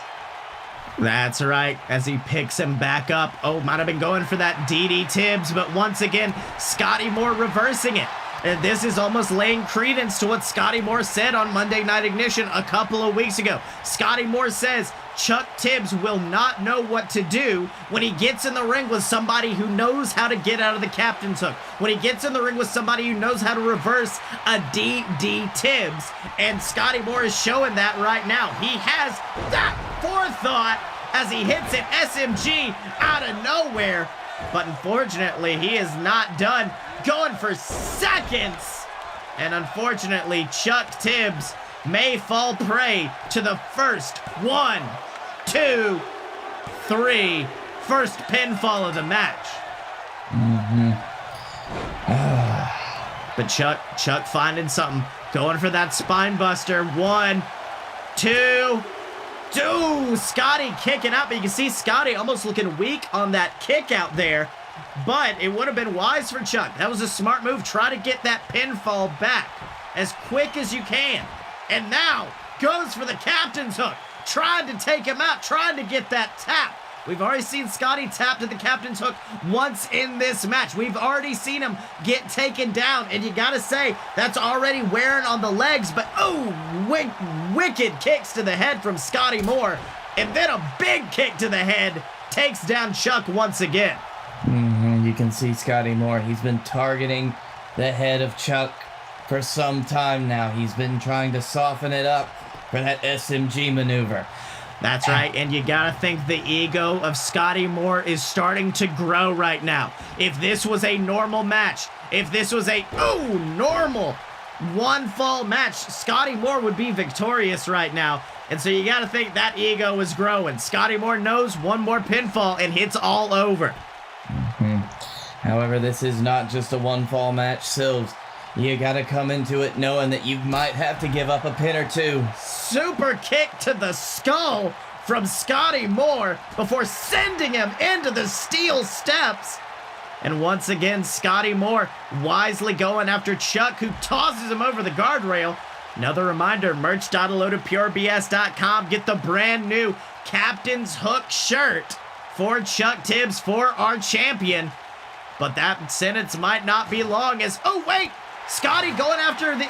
That's right, as he picks him back up. Might have been going for that DD Tibbs, but once again, Scottye Moore reversing it. And this is almost laying credence to what Scottye Moore said on Monday Night Ignition a couple of weeks ago. Scottye Moore says, Chuck Tibbs will not know what to do when he gets in the ring with somebody who knows how to get out of the captain's hook. When he gets in the ring with somebody who knows how to reverse a DD Tibbs. And Scottye Moore is showing that right now. He has that forethought as he hits an SMG out of nowhere. But unfortunately, he is not done. Going for seconds. And unfortunately, Chuck Tibbs may fall prey to the first 1, 2, 3, first pinfall of the match. But Chuck finding something, going for that spine buster. 1, 2. Scottye kicking out, but you can see Scottye almost looking weak on that kick out there. But it would have been wise for Chuck. That was a smart move. Try to get that pinfall back as quick as you can. And now goes for the captain's hook. Trying to take him out, trying to get that tap. We've already seen Scottye tap to the captain's hook once in this match. We've already seen him get taken down, and you gotta say, that's already wearing on the legs, but wicked kicks to the head from Scottye Moore, and then a big kick to the head takes down Chuck once again. You can see Scottye Moore. He's been targeting the head of Chuck for some time now. He's been trying to soften it up for that SMG maneuver. That's right, and you gotta think the ego of Scottye Moore is starting to grow right now. If this was a normal match, if this was a normal one fall match, Scottye Moore would be victorious right now. And so you gotta think that ego is growing. Scottye Moore knows one more pinfall and it's all over. However, this is not just a one fall match, Sills. You gotta come into it knowing that you might have to give up a pin or two. Super kick to the skull from Scottye Moore before sending him into the steel steps. And once again, Scottye Moore wisely going after Chuck, who tosses him over the guardrail. Another reminder, merch.alotopurebs.com. Get the brand new Captain's Hook shirt for Chuck Tibbs, for our champion. But that sentence might not be long as, Scottye going after him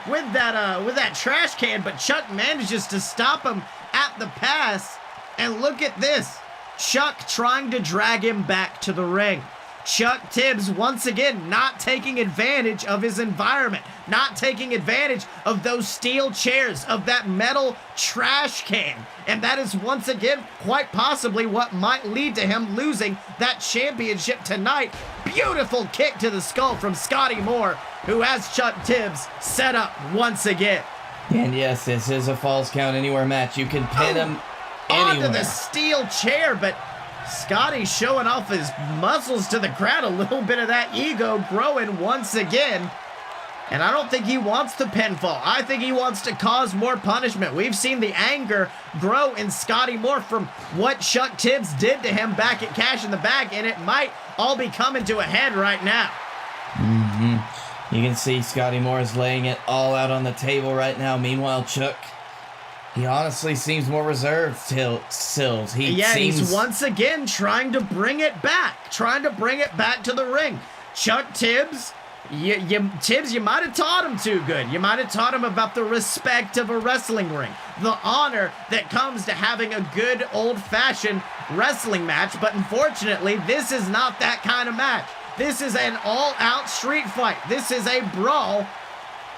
with that trash can, but Chuck manages to stop him at the pass. And look at this. Chuck trying to drag him back to the ring. Chuck Tibbs once again not taking advantage of his environment, not taking advantage of those steel chairs, of that metal trash can. And that is once again quite possibly what might lead to him losing that championship tonight. Beautiful kick to the skull from Scottye Moore, who has Chuck Tibbs set up once again. And yes, this is a Falls Count Anywhere match. You can pin him anywhere. Onto the steel chair, but Scottye showing off his muscles to the crowd, a little bit of that ego growing once again. And I don't think he wants the pinfall. I think he wants to cause more punishment. We've seen the anger grow in Scottye Moore from what Chuck Tibbs did to him back at Cash in the Bag, and it might all be coming to a head right now. You can see Scottye Moore is laying it all out on the table right now. Meanwhile, Chuck, he honestly seems more reserved, Sills. He's once again trying to bring it back to the ring. Chuck Tibbs, Tibbs, you might have taught him too good. You might have taught him about the respect of a wrestling ring, the honor that comes to having a good old-fashioned wrestling match, but unfortunately, this is not that kind of match. This is an all-out street fight. This is a brawl,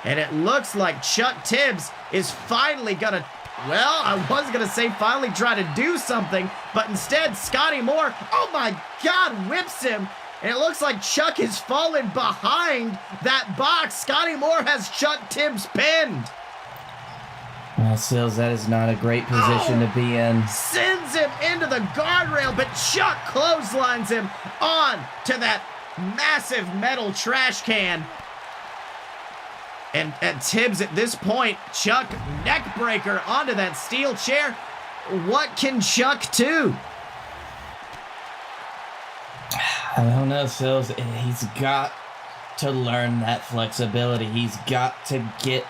and it looks like Chuck Tibbs is finally gonna, I was gonna say finally try to do something, but instead, Scottye Moore, oh my God, whips him. And it looks like Chuck has fallen behind that box. Scottye Moore has Chuck Tibbs pinned. Well, Sills, that is not a great position to be in. Sends him into the guardrail, but Chuck clotheslines him on to that massive metal trash can. And Tibbs at this point, Chuck neckbreaker onto that steel chair. What can Chuck do? I don't know, Sills. He's got to learn that flexibility. He's got to get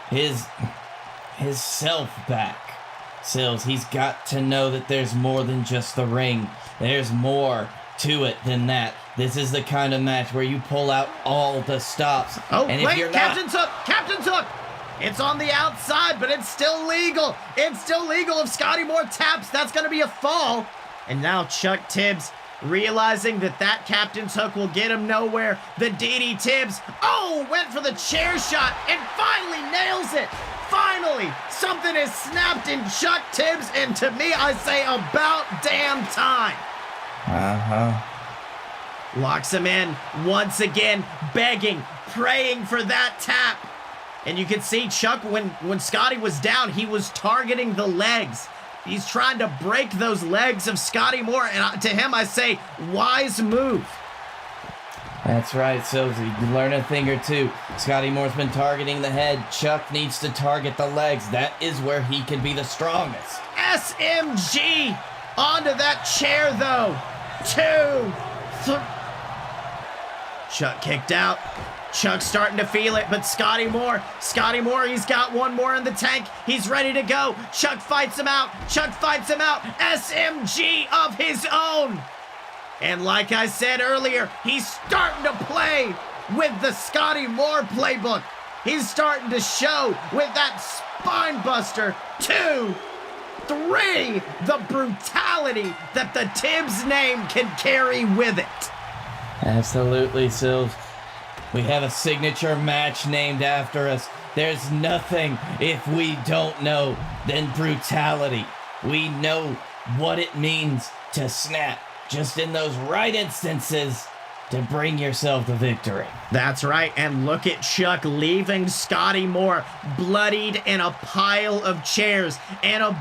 his self back. Sills, he's got to know that there's more than just the ring. There's more to it than that. This is the kind of match where you pull out all the stops. Captain's hook! Captain's hook! It's on the outside, but it's still legal. It's still legal if Scottye Moore taps. That's going to be a fall. And now Chuck Tibbs, realizing that captain's hook will get him nowhere. The DD Tibbs, went for the chair shot and finally nails it. Finally, something is snapped in Chuck Tibbs, and to me, I say about damn time. Locks him in once again, begging, praying for that tap. And you can see Chuck, when Scottye was down, he was targeting the legs. He's trying to break those legs of Scottye Moore, and to him I say, wise move. That's right, Sills. You learn a thing or two. Scottye Moore's been targeting the head. Chuck needs to target the legs. That is where he can be the strongest. SMG onto that chair, though. 2, 3. Chuck kicked out. Chuck's starting to feel it, but Scottye Moore, he's got one more in the tank. He's ready to go. Chuck fights him out. SMG of his own. And like I said earlier, he's starting to play with the Scottye Moore playbook. He's starting to show with that spine buster. 2, 3, the brutality that the Tibbs name can carry with it. Absolutely, Sills. We have a signature match named after us. There's nothing, if we don't know, than brutality. We know what it means to snap just in those right instances to bring yourself the victory. That's right, and look at Chuck leaving Scottye Moore bloodied in a pile of chairs and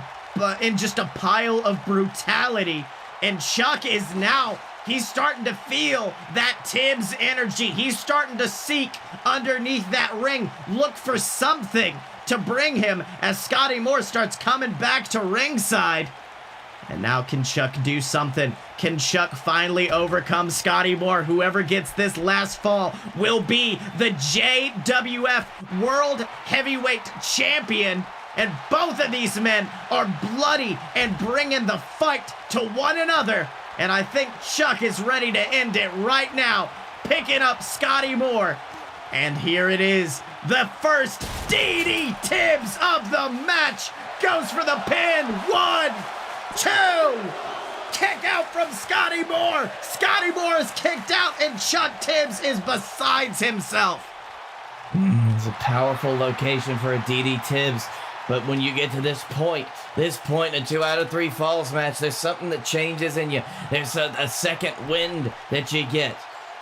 just a pile of brutality. And Chuck is now, he's starting to feel that Tibbs energy. He's starting to seek underneath that ring, look for something to bring him as Scottye Moore starts coming back to ringside. And now can Chuck do something? Can Chuck finally overcome Scottye Moore? Whoever gets this last fall will be the JWF World Heavyweight Champion. And both of these men are bloody and bringing the fight to one another. And I think Chuck is ready to end it right now, picking up Scottye Moore. And here it is. The first DD Tibbs of the match goes for the pin. 1, 2. Kick out from Scottye Moore. Scottye Moore is kicked out, and Chuck Tibbs is besides himself. It's a powerful location for a DD Tibbs. But when you get to this point, a 2 out of 3 falls match, there's something that changes in you. There's a second wind that you get.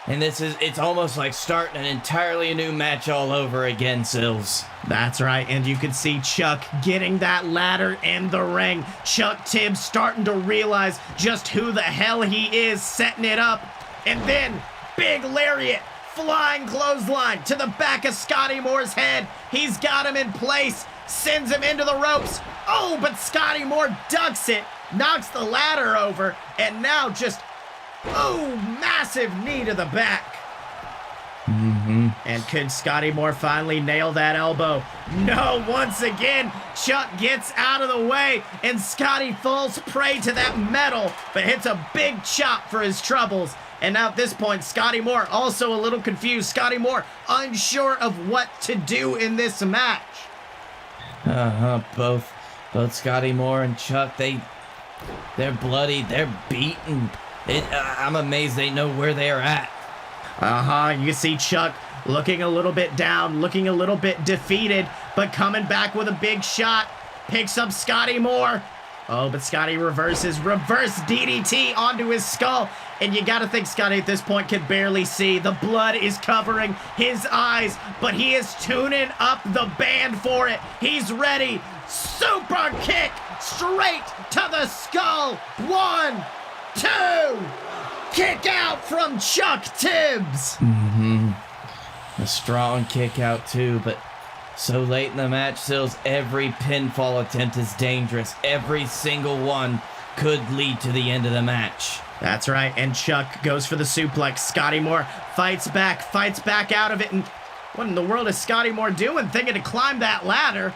And it's almost like starting an entirely new match all over again, Sills. That's right, and you can see Chuck getting that ladder in the ring. Chuck Tibbs starting to realize just who the hell he is, setting it up. And then, big lariat, flying clothesline to the back of Scottye Moore's head. He's got him in place, sends him into the ropes. Oh, but Scottye Moore ducks it, knocks the ladder over, and now just, massive knee to the back. And could Scottye Moore finally nail that elbow? No, once again, Chuck gets out of the way, and Scottye falls prey to that metal, but hits a big chop for his troubles. And now at this point, Scottye Moore also a little confused. Scottye Moore unsure of what to do in this match. Both Scottye Moore and Chuck, they're bloody, they're beaten. I'm amazed they know where they are at. You can see Chuck looking a little bit down, looking a little bit defeated, but coming back with a big shot. Picks up Scottye Moore. Oh, but Scottye reverses, reverse DDT onto his skull. And you gotta think Scottye at this point can barely see. The blood is covering his eyes, but he is tuning up the band for it. He's ready. Super kick straight to the skull. 1, 2. Kick out from Chuck Tibbs. A strong kick out too, but so late in the match, Sills, every pinfall attempt is dangerous. Every single one could lead to the end of the match. That's right, and Chuck goes for the suplex. Scottye Moore fights back out of it, and what in the world is Scottye Moore doing? Thinking to climb that ladder.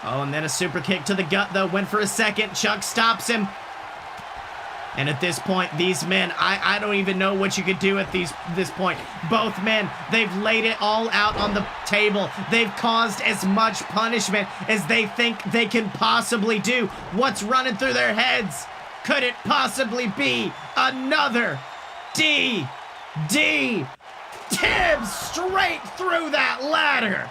Oh, and then a super kick to the gut, though. Went for a second. Chuck stops him. And at this point, these men, I don't even know what you could do at this point. Both men, they've laid it all out on the table. They've caused as much punishment as they think they can possibly do. What's running through their heads? Could it possibly be another DDT? Tibbs straight through that ladder.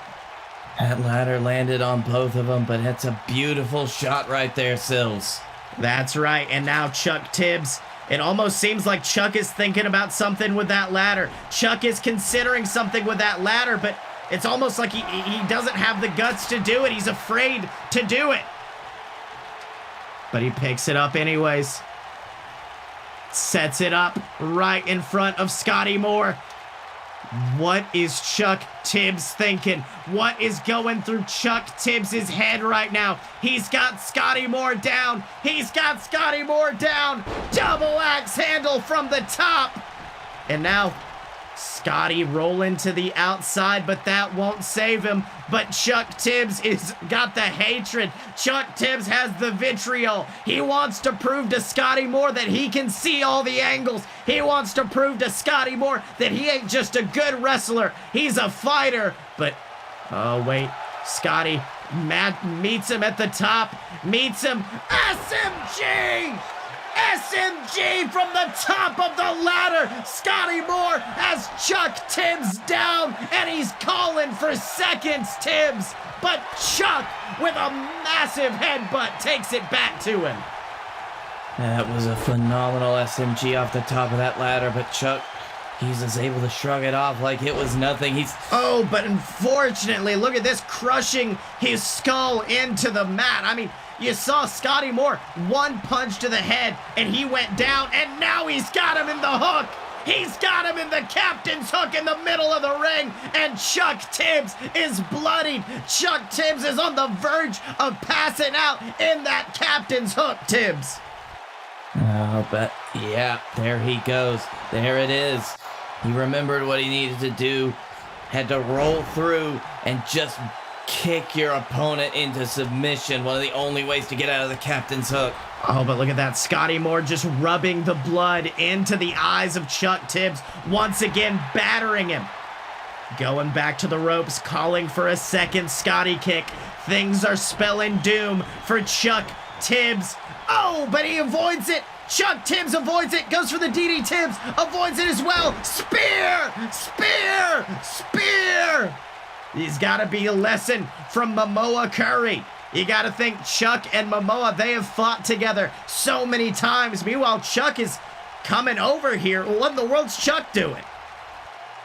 That ladder landed on both of them, but it's a beautiful shot right there, Sills. That's right, and now Chuck Tibbs. It almost seems like Chuck is thinking about something with that ladder. Chuck is considering something with that ladder, but it's almost like he doesn't have the guts to do it. He's afraid to do it. But he picks it up anyways. Sets it up right in front of Scottye Moore. What is Chuck Tibbs thinking? What is going through Chuck Tibbs' head right now? He's got Scottye Moore down. He's got Scottye Moore down. Double axe handle from the top. And now Scottye rolling to the outside, but that won't save him. But Chuck Tibbs is got the hatred. Chuck Tibbs has the vitriol. He wants to prove to Scottye Moore that he can see all the angles. He wants to prove to Scottye Moore that he ain't just a good wrestler. He's a fighter. But, oh wait, Scottye meets him at the top. Meets him. SMG! SMG from the top of the ladder. Scottye Moore has Chuck Tibbs down, and he's calling for seconds, Tibbs. But Chuck, with a massive headbutt, takes it back to him. That was a phenomenal SMG off the top of that ladder, but Chuck, he's just able to shrug it off like it was nothing. Oh, but unfortunately, look at this, crushing his skull into the mat. I mean, you saw Scottye Moore, one punch to the head, and he went down, and now he's got him in the hook. He's got him in the captain's hook in the middle of the ring, and Chuck Tibbs is bloodied. Chuck Tibbs is on the verge of passing out in that captain's hook, Tibbs. Oh, but yeah, there he goes. There it is. He remembered what he needed to do, had to roll through and just kick your opponent into submission. One of the only ways to get out of the captain's hook. Oh, but look at that. Scottye Moore just rubbing the blood into the eyes of Chuck Tibbs, once again battering him. Going back to the ropes, calling for a second Scottye kick. Things are spelling doom for Chuck Tibbs. Oh, but he avoids it. Chuck Tibbs avoids it, goes for the DD. Tibbs avoids it as well. Spear! Spear! Spear! There's got to be a lesson from Mamoa Curry. You got to think Chuck and Mamoa, they have fought together so many times. Meanwhile, Chuck is coming over here. What in the world's Chuck doing?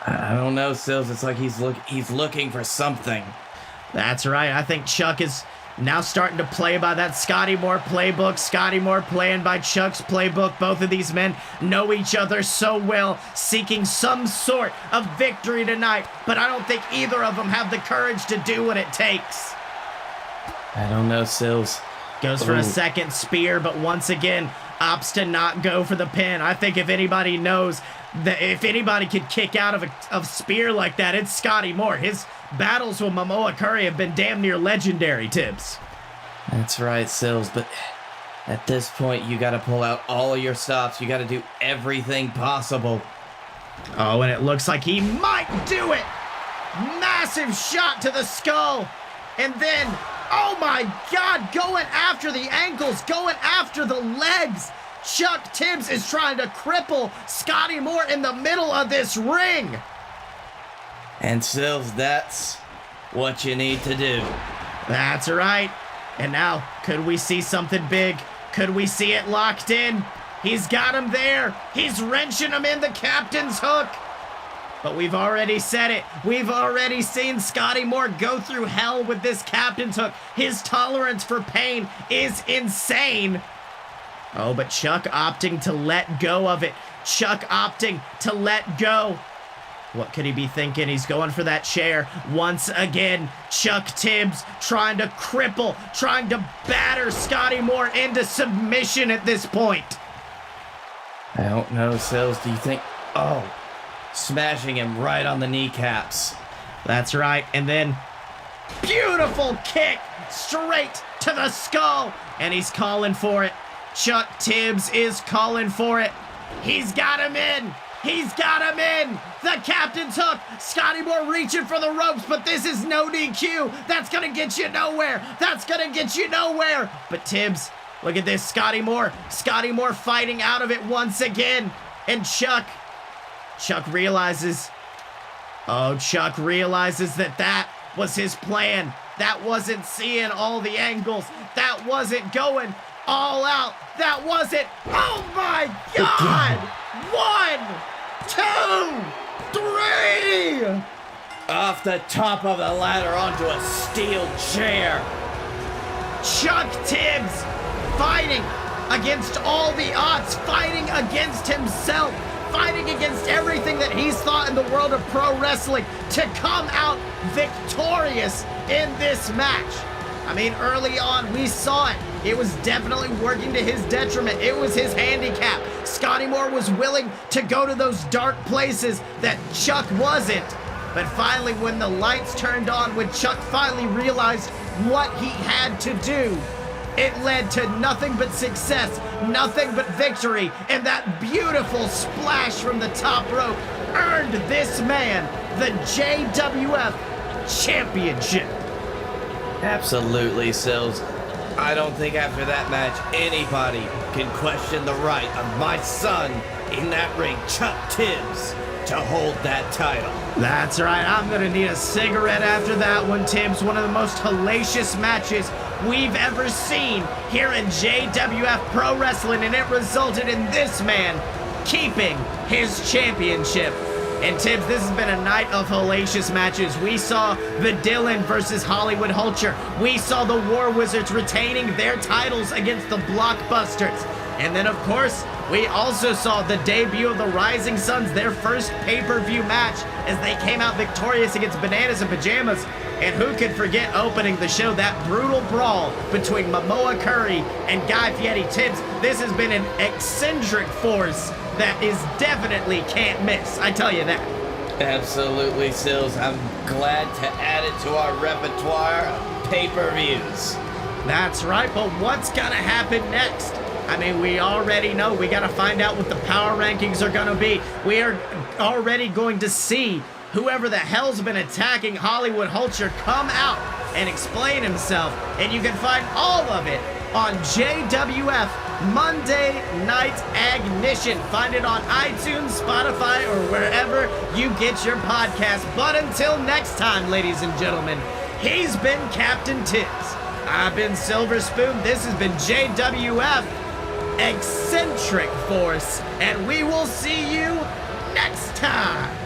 I don't know, Sills. It's like he's looking for something. That's right. I think Chuck is now starting to play by that Scottye Moore playbook. Scottye Moore playing by Chuck's playbook. Both of these men know each other so well, seeking some sort of victory tonight. But I don't think either of them have the courage to do what it takes. I don't know, Sills. Goes for a second spear, but once again, opts to not go for the pin. I think if anybody knows that if anybody could kick out of a spear like that, it's Scottye Moore. His battles with Mamoa Curry have been damn near legendary, Tibbs. That's right, Sills, but at this point, you got to pull out all of your stops. You got to do everything possible. Oh, and it looks like he might do it. Massive shot to the skull. And then, oh my God, going after the ankles, going after the legs. Chuck Tibbs is trying to cripple Scottye Moore in the middle of this ring. And Sills, that's what you need to do. That's right. And now, could we see something big? Could we see it locked in? He's got him there. He's wrenching him in the captain's hook. But we've already said it. We've already seen Scottye Moore go through hell with this captain's hook. His tolerance for pain is insane. Oh, but Chuck opting to let go of it. Chuck opting to let go. What could he be thinking? He's going for that chair. Once again, Chuck Tibbs trying to cripple, trying to batter Scottye Moore into submission at this point. I don't know, Sills. Do you think... Oh, smashing him right on the kneecaps. That's right. And then, beautiful kick straight to the skull. And he's calling for it. Chuck Tibbs is calling for it. He's got him in. He's got him in. The captain's hook. Scottye Moore reaching for the ropes, but this is no DQ. That's going to get you nowhere. That's going to get you nowhere. But Tibbs, look at this. Scottye Moore. Scottye Moore fighting out of it once again. And Chuck realizes. Oh, Chuck realizes that was his plan. That wasn't seeing all the angles. That wasn't going all out. That wasn't. Oh my God! 1, 2, 3! Off the top of the ladder onto a steel chair. Chuck Tibbs fighting against all the odds, fighting against himself, fighting against everything that he's thought in the world of pro wrestling to come out victorious in this match. I mean, early on, we saw it. It was definitely working to his detriment. It was his handicap. Scottye Moore was willing to go to those dark places that Chuck wasn't. But finally, when the lights turned on, when Chuck finally realized what he had to do, it led to nothing but success, nothing but victory, and that beautiful splash from the top rope earned this man the JWF Championship. Absolutely, Sills. I don't think after that match anybody can question the right of my son in that ring, Chuck Tibbs, to hold that title. That's right. I'm going to need a cigarette after that one, Tibbs. One of the most hellacious matches we've ever seen here in JWF Pro Wrestling, and it resulted in this man keeping his championship. And Tibbs, this has been a night of hellacious matches. We saw the Dylan versus Hollywood Hulcher. We saw the War Wizards retaining their titles against the Blockbusters. And then, of course, we also saw the debut of the Rising Suns, their first pay-per-view match, as they came out victorious against Bananas and Pajamas. And who could forget opening the show, that brutal brawl between Mamoa Curry and Guy Fieri. Tibbs, this has been an eccentric force that is definitely can't miss, I tell you that. Absolutely, Sills. I'm glad to add it to our repertoire of pay-per-views. That's right, but what's gonna happen next? I mean, we already know. We gotta find out what the power rankings are gonna be. We are already going to see whoever the hell's been attacking Hollywood Hulcher come out and explain himself. And you can find all of it on JWF Monday Night Agnition. Find it on iTunes, Spotify, or wherever you get your podcast. But until next time, ladies and gentlemen, he's been Captain Tibbs. I've been Silver Spoon. This has been JWF Eccentric Force. And we will see you next time.